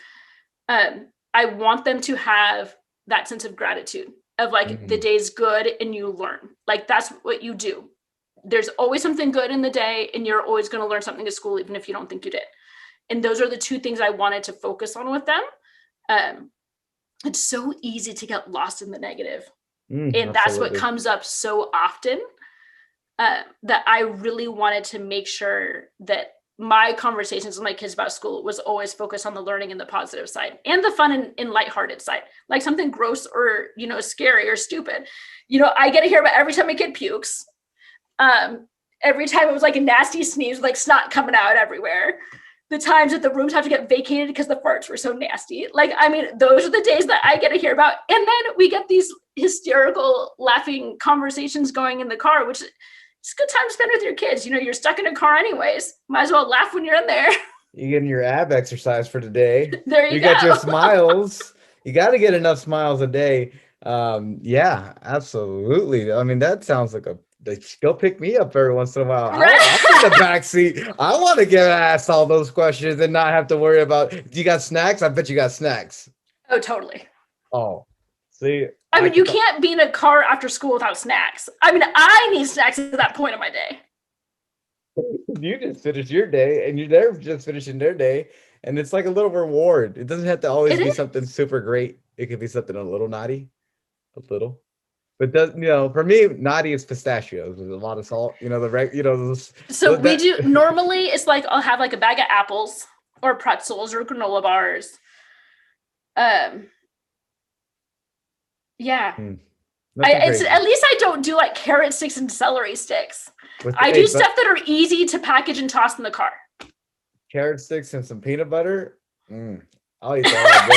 I want them to have that sense of gratitude of like the Mhm. day's good and you learn. Like that's what you do. There's always something good in the day, and you're always going to learn something at school even if you don't think you did. And those are the two things I wanted to focus on with them. Um, it's so easy to get lost in the negative, and that's what Absolutely. comes up so often, that I really wanted to make sure that my conversations with my kids about school was always focused on the learning and the positive side and the fun and lighthearted side. Like something gross or scary or stupid, I get to hear about every time a kid pukes. Um, every time it was like a nasty sneeze with like snot coming out everywhere. The times that the rooms have to get vacated because the farts were so nasty. Like, I mean, those are the days that I get to hear about. And then we get these hysterical, laughing conversations going in the car, which it's a good time to spend with your kids. You're stuck in a car anyways. Might as well laugh when you're in there. You getting your ab exercise for today. There you You got your go. smiles. You got to get enough smiles a day. Yeah, absolutely. I mean, that sounds like go pick me up every once in a while. I'm in the Right? back seat. I want to get asked all those questions and not have to worry about, do you got snacks? I bet you got snacks. Oh, totally. Oh, see, I I mean, you could. can't be in a car after school without snacks. I mean, I need snacks at that point of my day. You just finished your day, and they're just finishing their day, and it's like a little reward. It doesn't have to always It be is. something super great. It could be something a little naughty, a little. But for me, naughty is pistachios. There's a lot of salt. The So we that. do normally, it's like I'll have like a bag of apples, or pretzels or granola bars. Um, yeah. Nothing At crazy. least I don't do like carrot sticks and celery sticks. With I hey, do but stuff that are easy to package and toss in the car. carrot sticks and some peanut butter. Mm, I'll eat that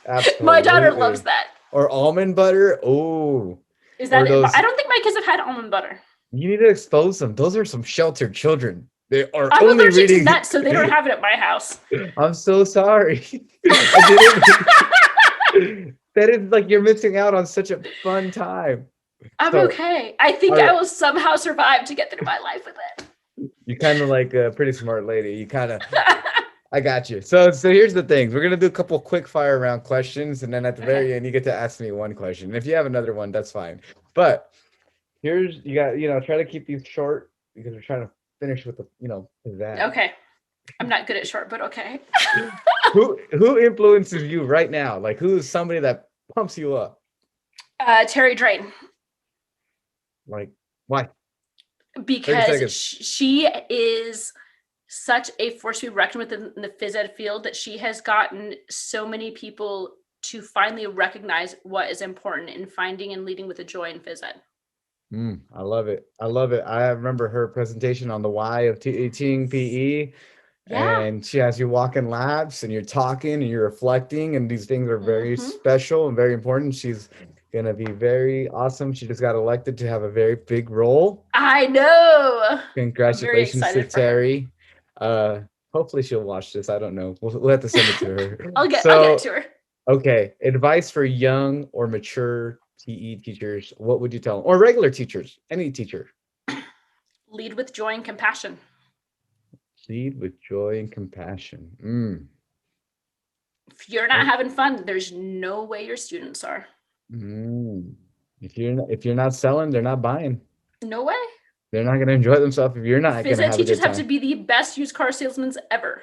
all day. My daughter loves Absolutely. that. Or almond butter. Oh, Is or that it? I those. don't think my kids have had almond butter. You need to expose them. Those are some sheltered children. They are I'm only allergic to reading. nuts, so they don't have it at my house. I'm so sorry. I didn't. That is like you're missing out on such a fun time. I'm So, okay. I think all I right, will somehow survive to get through my life with you're kind of like a pretty smart lady. You kind of, I got you. So here's the things. We're gonna do a couple quick fire round questions, and then at the Okay. very end, you get to ask me one question. And if you have another one, that's fine. But here's you got, try to keep these short because we're trying to finish with the, that. Okay. I'm not good at short, but okay. Who influences you right now? Like who is somebody that pumps you up? Terry Drain, Like why? 30 because seconds. she is such a force to be reckoned with in the phys ed field that she has gotten so many people to finally recognize what is important in finding and leading with a joy in phys ed. I love it. I love it. I remember her presentation on the why of teaching PE, Yeah. and she has you walk in labs and you're talking and you're reflecting, and these things are very Mm-hmm. special and very important. She's gonna be very awesome. She just got elected to have a very big role. I know. I'm very Congratulations to excited for her. Terry. Uh, hopefully she'll watch this. I don't know. We'll have to send it to her. I'll get it to So, her. okay, advice for young or mature PE teachers. What would you tell them? Or regular teachers, any teacher. Lead with joy and compassion. Lead with joy and compassion. If you're not Oh, having fun, there's no way your students are. mm. If you're not selling, they're not buying. No way. They're not gonna enjoy themselves if you're not Phys gonna ed have a teachers good have to time. be the best used car salesmen ever.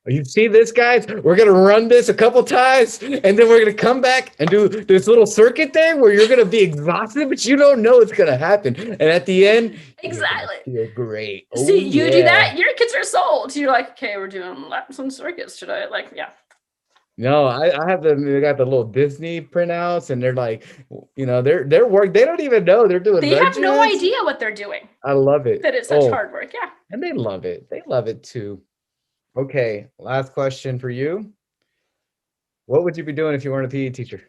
You see this, guys? We're gonna run this a couple times, and then we're gonna come back and do this little circuit thing where you're gonna be exhausted, but you don't know it's gonna happen. And at the end, you're gonna Exactly. feel great. See, Oh you do yeah. that, your kids are sold. You're like, okay, we're doing laps and circuits today. Like, yeah. No, I have them. They got the little Disney printouts, and they're like, they're work. They don't even know they're doing They have no lunges. idea what they're doing. I love it. That it's such Oh, hard work. Yeah. and they love it. They love it too. Okay, last question for you. What would you be doing if you weren't a PE teacher?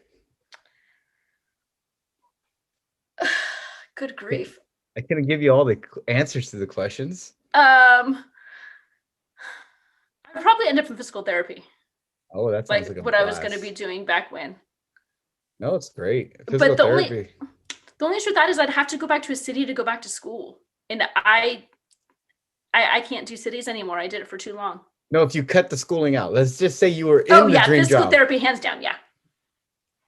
Good Okay, grief. I couldn't give you all the answers to the questions. I'd probably end up in physical therapy, Oh, that sounds like like a what I was going to be blast. doing back when. No, it's great. Physical But therapy. the only issue with that is I'd have to go back to a city to go back to school, and I can't do cities anymore. I did it for too long. No, if you cut the schooling out, let's just say you were Oh in the yeah, dream physical job. therapy, hands down. Yeah.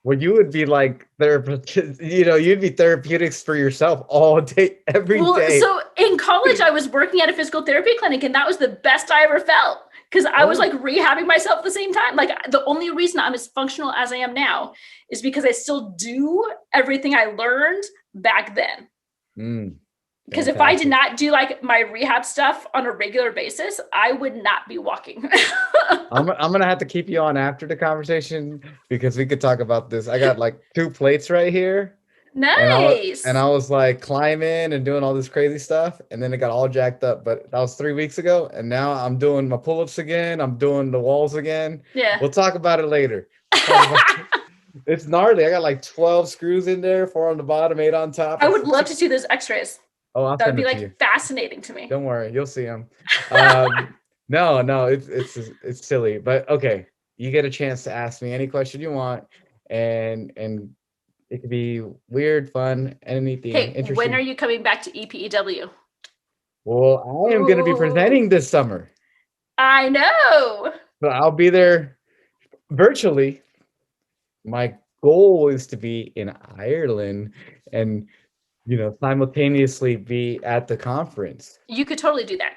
Well, you would be like therapist, you'd be therapeutics for yourself all day, every Well, day. so in college, I was working at a physical therapy clinic, and that was the best I ever felt because I was Oh, like rehabbing myself at the same time. Like the only reason I'm as functional as I am now is because I still do everything I learned back then. mm, Because if I did fantastic. not do like my rehab stuff on a regular basis, I would not be walking. I'm gonna have to keep you on after the conversation because we could talk about this. I got like two plates right here, and I Nice. was like climbing and doing all this crazy stuff, and then it got all jacked up. But that was 3 weeks ago, and now I'm doing my pull-ups again. I'm doing the walls again. Yeah. We'll talk about it later. Talk about it's gnarly. I got like 12 screws in there, 4 on the bottom, 8 on top. I would love to see those x-rays. Oh, I'll That would send be it to you. like fascinating to me. Don't worry, you'll see them. No, it's silly, but okay. You get a chance to ask me any question you want, and it could be weird, fun, anything Okay, when are interesting. you coming back to EPEW? Well, I am going to be Ooh, presenting this summer, I know. so I'll be there virtually. My goal is to be in Ireland and simultaneously be at the conference. You could totally do that.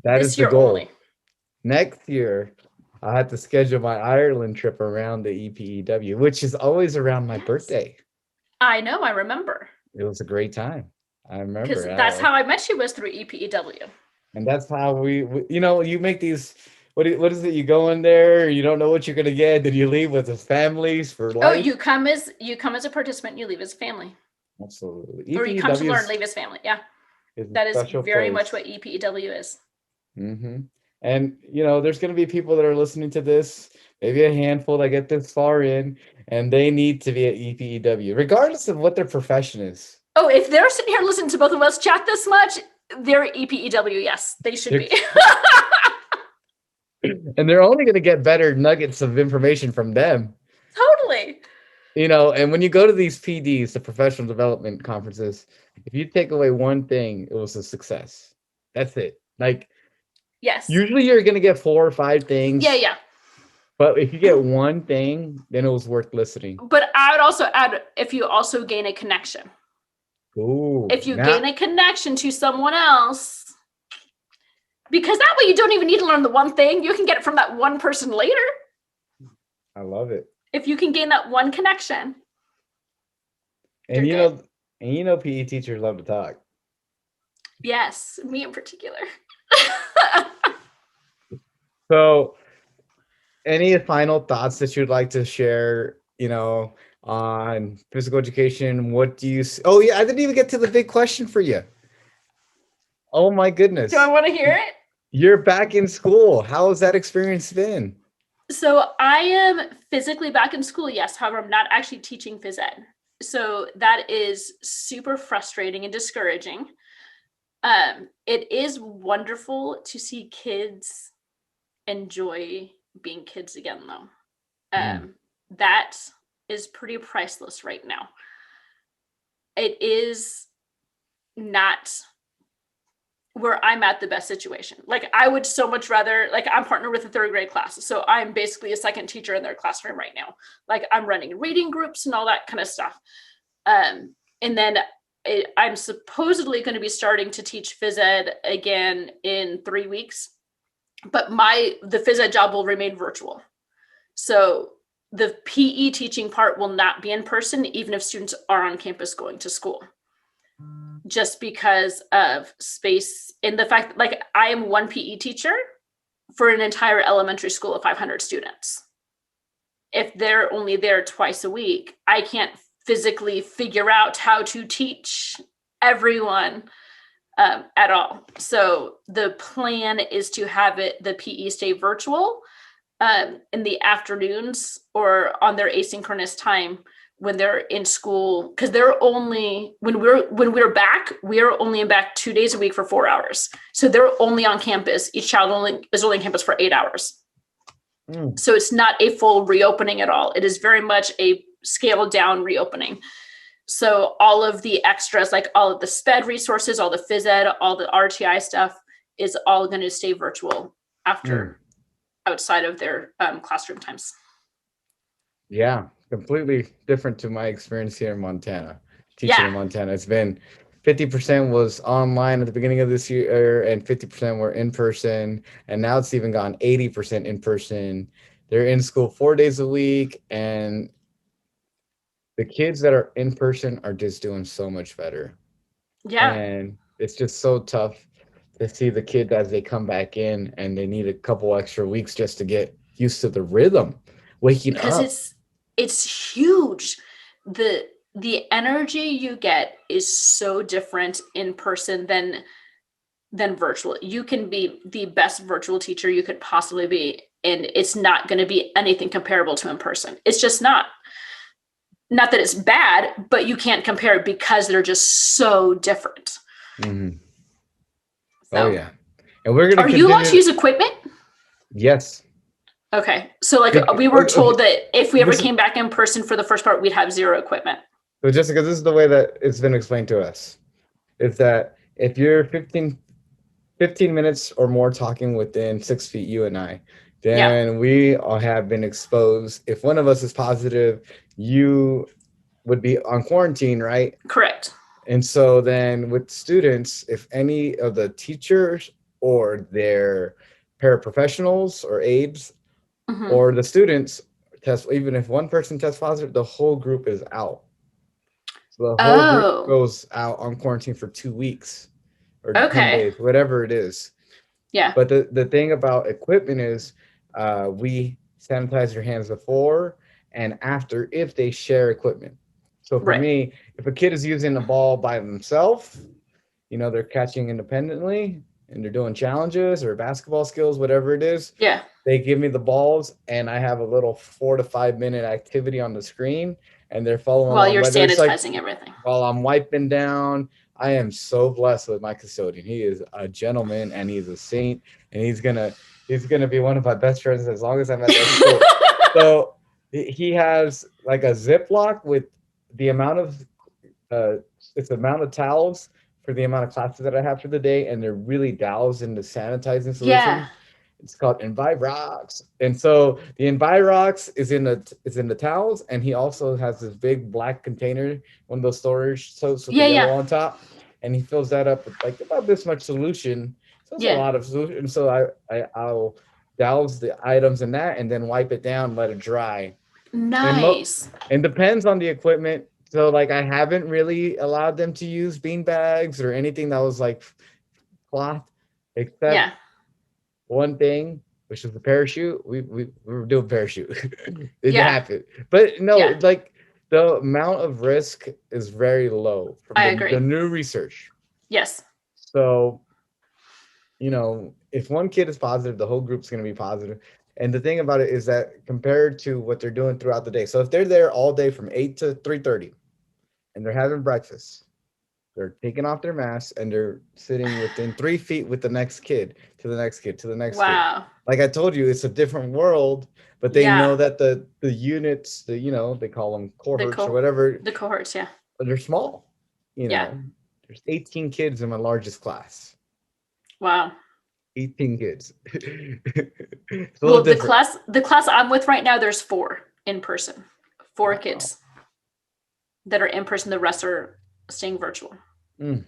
That is This the year goal. only. Next year, I have to schedule my Ireland trip around the EPEW, which is always around my Yes. birthday. I know, I remember. It was a great time. I Because remember. that's how I met you was through EPEW. And that's how you make these, what is it? You go in there, you don't know what you're gonna get, then you leave with the families for Oh, life. you come as a participant, you leave as family. Absolutely. Or you come to EPEW learn, leave as family. Yeah. is a That is special very much what place. EPEW is. Hmm. And there's going to be people that are listening to this, maybe a handful that get this far in, and they need to be at EPEW, regardless of what their profession is. Oh, if they're sitting here listening to both of us chat this much, they're EPEW. Yes, they should They're, be. and they're only going to get better nuggets of information from them. Totally. And when you go to these PDs, the professional development conferences, if you take away one thing, it was a success. That's it. Like, Yes. usually you're going to get 4 or 5 Yeah, things, yeah. but if you get one thing, then it was worth listening. But I would also add if you also gain a connection. Ooh, If you now gain a connection to someone else, because that way you don't even need to learn the one thing. You can get it from that one person later. I love it. If you can gain that one connection, And you're good. PE teachers love to talk. Yes, me in particular. So, any final thoughts that you'd like to share, on physical education? What do you Oh yeah, I didn't even get to the big question for you. Oh my Do I goodness. want to hear it? You're back in school. How has that experience been? So I am physically back in school, yes. However, I'm not actually teaching phys ed. So that is super frustrating and discouraging. It is wonderful to see kids enjoy being kids again, though. Mm, That is pretty priceless right now. It is not where I'm at the best situation. Like I would so much rather, like I'm partnered with a third grade class. So I'm basically a second teacher in their classroom right now. Like I'm running reading groups and all that kind of stuff. And then I'm supposedly going to be starting to teach phys ed again in 3 weeks, but the phys ed job will remain virtual. So the PE teaching part will not be in person, even if students are on campus going to school, just because of space and the fact that, like, I am one PE teacher for an entire elementary school of 500 students. If they're only there twice a week, I can't physically figure out how to teach everyone at all. So the plan is to have the PE stay virtual in the afternoons or on their asynchronous time when they're in school, because they're only when we're back, we're only back 2 days a week for 4 hours. So they're only on campus. Each child is only on campus for 8 hours. mm. So it's not a full reopening at all. It is very much a scaled down reopening. So all of the extras, like all of the SPED resources, all the phys ed, all the RTI stuff is all going to stay virtual after outside of their classroom times. Yeah, completely different to my experience here in Montana. Teaching Yeah. in Montana, it's been 50% was online at the beginning of this year, and 50% were in person, and now it's even gone 80% in person. They're in school 4 days a week, and the kids that are in person are just doing so much better. Yeah. And it's just so tough to see the kids as they come back in and they need a couple extra weeks just to get used to the rhythm, waking Because up. it's huge. The energy you get is so different in person than virtual. You can be the best virtual teacher you could possibly be, and it's not going to be anything comparable to in person. It's just not. Not that it's bad, but you can't compare it because they're just so different. Mhm. Oh So, yeah, and we're gonna are you allowed to continue. use equipment? Yes. Okay. So, like, Okay, we were told that if we ever this is came back in person for the first part, we'd have zero equipment. so Jessica. This is the way that it's been explained to us. Is that if you're 15 minutes or more talking within 6 feet, you and I, Yeah, then we all have been exposed. If one of us is positive, you would be on quarantine, right? correct. And so then with students, if any of the teachers or their paraprofessionals or aides Hmm. or the students test, even if one person tests positive, the whole group is out. So the whole group Oh, goes out on quarantine for 2 weeks or 10 okay. days, whatever it is. Yeah. But the thing about equipment is we sanitize your hands before and after if they share equipment. So for Right. me, if a kid is using the ball by themselves, they're catching independently and they're doing challenges or basketball skills, whatever it is, Yeah. they give me the balls and I have a little 4 to 5 minute activity on the screen and they're following While along. you're Whether it's like sanitizing everything. while I'm wiping down, I am so blessed with my custodian. He is a gentleman and he's a saint and he's gonna be one of my best friends as long as I'm at that school. So he has like a Ziploc with the amount of uh, it's the amount of towels for the amount of classes that I have for the day, and they're really doused in the sanitizing Yeah. solution. It's called Envirox, and so the Envirox is in the towels, and he also has this big black container, one of those storage soaps with the Yeah. yellow Yeah. on top, and he fills that up with like about this much solution. So it's a Yeah. lot of solution. So I'll douse the items in that, and then wipe it down, let it dry, and Nice. and depends on the equipment. So like I haven't really allowed them to use bean bags or anything that was like cloth, except Yeah. one thing, which was the parachute. We were doing parachute. It Yeah. happened. But no, Yeah. like the amount of risk is very low from I the agree. new research. Yes. So, if one kid is positive, the whole group's going to be positive. And the thing about it is that compared to what they're doing throughout the day. So if they're there all day from 8 to 3:30 and they're having breakfast, they're taking off their masks and they're sitting within 3 feet with the next kid, to the next kid, to the next kid. Wow. Like I told you, it's a different world, but they Yeah. know that the units, they call them The cohorts or whatever, the cohorts. Yeah. they're small. You Yeah. know, there's 18 kids in my largest class. Wow. 18 kids. It's a little Well, different. the class I'm with right now, there's 4 in person. 4 Wow. kids that are in person. The rest are staying virtual. Mm.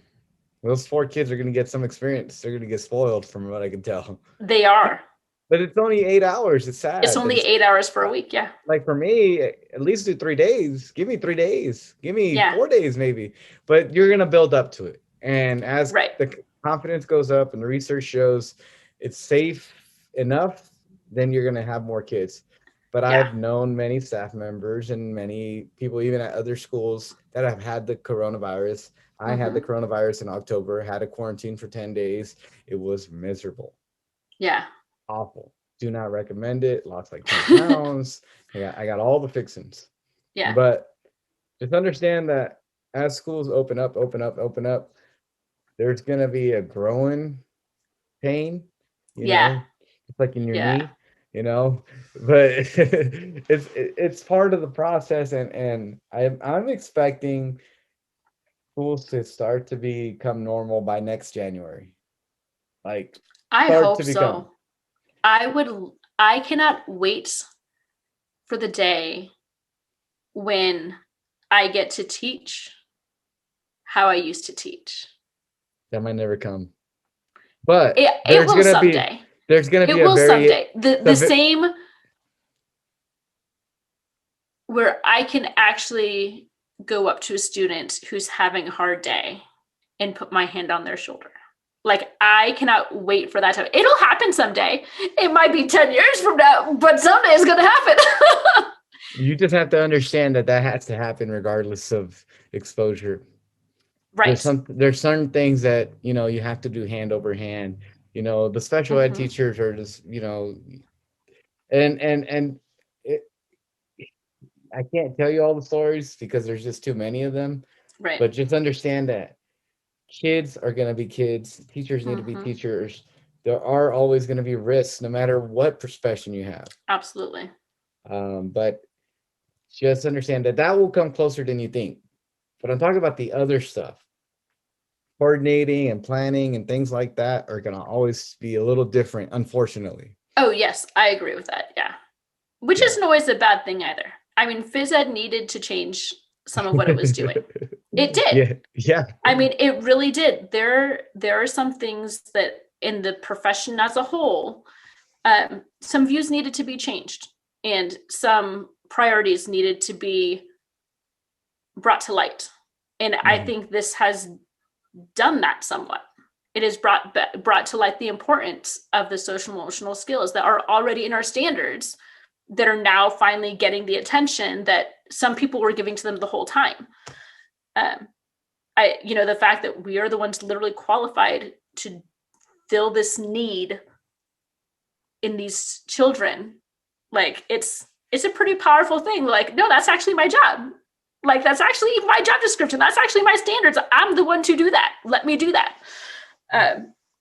Those 4 kids are gonna get some experience. They're gonna get spoiled, from what I can tell. They are. But it's only 8 hours. It's It's sad, but only it's 8 hours for a week. Yeah. like for me, at least do 3 days. Give me 3 days. Give me Yeah. 4 days, maybe. But you're gonna build up to it, and as Right. the confidence goes up and the research shows it's safe enough, then you're gonna have more kids. But Yeah. I've known many staff members and many people, even at other schools, that have had the coronavirus. I had the Mm-hmm. coronavirus in October, had a quarantine for 10 days. It was miserable, Yeah. awful. Do not recommend it. Lost like 10 pounds. I got all the fixings. Yeah. But just understand that as schools open up, open up, open up, there's gonna be a growing pain, you Yeah. know, it's like in your Yeah. knee, you know. But it's part of the process, and I'm expecting schools to start to become normal by next January. Like I start hope to become. so. I cannot wait for the day when I get to teach how I used to teach. That might never come. But It will someday. there's gonna It be a will very someday. The same where I can actually go up to a student who's having a hard day and put my hand on their shoulder. Like, I cannot wait for that time. It'll happen someday. It might be 10 years from now, but someday it's going to happen. You just have to understand that that has to happen regardless of exposure. Right. There's certain things that you have to do hand over hand. The special ed Mm-hmm. teachers are just and it, I can't tell you all the stories because there's just too many of them. Right. But just understand that kids are gonna be kids. Teachers need to be Mm-hmm. teachers. There are always going to be risks, no matter what profession you have. Absolutely. But just understand that that will come closer than you think. But I'm talking about the other stuff. Coordinating and planning and things like that are going to always be a little different, unfortunately. Oh, yes. I agree with that. Yeah. Which Yeah. isn't always a bad thing either. I mean, phys ed needed to change some of what it was doing. It did. Yeah. Yeah. I mean, it really did. There are some things that in the profession as a whole, some views needed to be changed and some priorities needed to be brought to light. And I think this has done that somewhat. it has brought to light the importance of the social emotional skills that are already in our standards that are now finally getting the attention that some people were giving to them the whole time. The fact that we are the ones literally qualified to fill this need in these children, like it's a pretty powerful thing. Like, no, that's actually my job. Like, that's actually my job description. That's actually my standards. I'm the one to do that. Let me do that.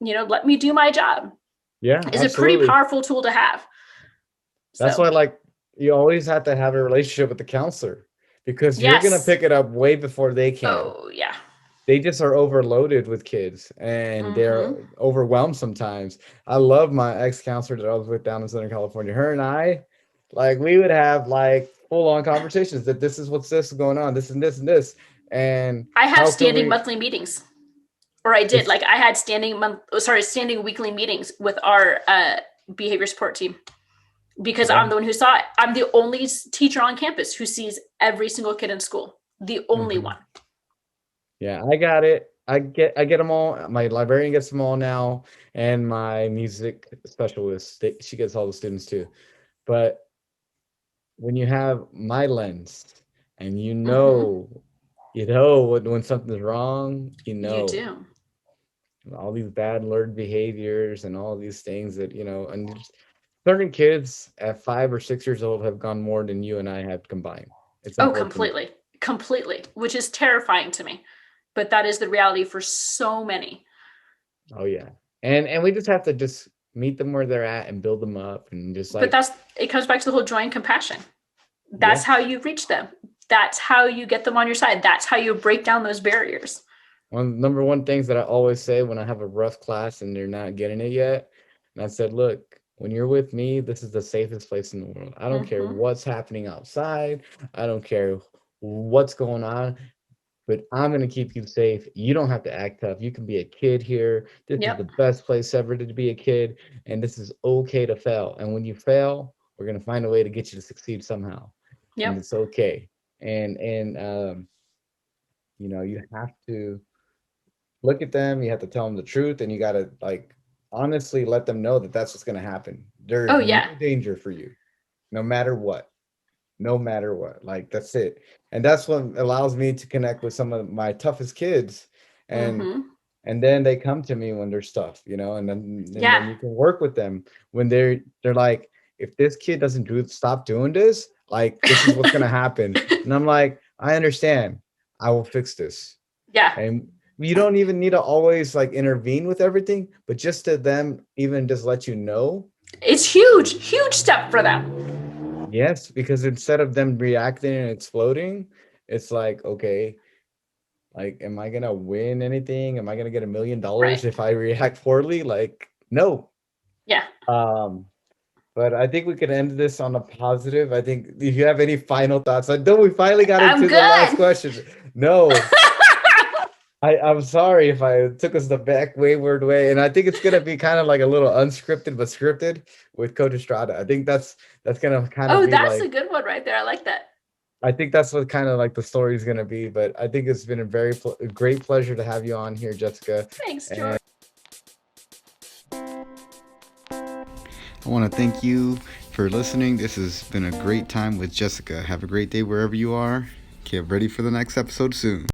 Let me do my job. Yeah, Is a pretty absolutely. powerful tool to have. That's So, why, like, you always have to have a relationship with the counselor because you're gonna yes. pick it up way before they can. Oh, yeah. They just are overloaded with kids and they're Mm-hmm. overwhelmed sometimes. I love my ex-counselor that I was with down in Southern California. Her and I, like, we would have like full-on conversations that this is what's this going on, this and this and this, and I have how can standing we? monthly meetings, or I did. It's Like, I had standing weekly meetings with our behavior support team because yeah. I'm the one who saw it. I'm the only teacher on campus who sees every single kid in school. The only Mhm. one. Yeah, I got it. I get them all. My librarian gets them all now, and my music specialist, she gets all the students too. But when you have my lens and Mm-hmm. when something's wrong, You do. all these bad learned behaviors and all these things that, and certain kids at 5 or 6 years old have gone more than you and I have combined. It's Oh, unfortunate. completely. Completely. Which is terrifying to me. But that is the reality for so many. Oh yeah. And we just have to just meet them where they're at and build them up and just But like, it comes back to the whole joy and compassion. That's yeah. how you reach them. That's how you get them on your side. That's how you break down those barriers. One of the number one things that I always say when I have a rough class and they're not getting it yet, and I said, look, when you're with me, this is the safest place in the world. I don't care Mm-hmm. what's happening outside. I don't care what's going on, but I'm going to keep you safe. You don't have to act tough. You can be a kid here. This is the Yep. best place ever to be a kid, and this is okay to fail. And when you fail, we're going to find a way to get you to succeed somehow, and Yep. it's okay. And you have to look at them, you have to tell them the truth, and you got to like honestly let them know that that's what's going to happen. Oh, There's no yeah. danger for you, no matter what. No matter what. Like that's it. And that's what allows me to connect with some of my toughest kids and Mm-hmm. and then they come to me when there's stuff, and then Yeah. you can work with them when they're like, if this kid doesn't stop doing this, like this is what's going to happen. And I'm like, I understand. I will fix this. Yeah. And you don't even need to always like intervene with everything, but just to them even just let you know. It's huge, huge step for them. Yes, because instead of them reacting and exploding, it's like, okay, like, am I gonna win anything? Am I gonna get $1 million Right. if I react poorly? Like, no. Yeah. Um, but I think we could end this on a positive. I think if you have any final thoughts, I know we finally got I'm into the last good. question. No, I'm sorry if I took us the back wayward way, and I think it's gonna be kind of like a little unscripted but scripted with Coach Estrada. I think that's gonna kind of Oh, be that's a like, good one right there. I like that. I think that's what kind of like the story is gonna be. But I think it's been a great pleasure to have you on here, Jessica. Thanks, And George. I want to thank you for listening. This has been a great time with Jessica. Have a great day wherever you are. Get ready for the next episode soon.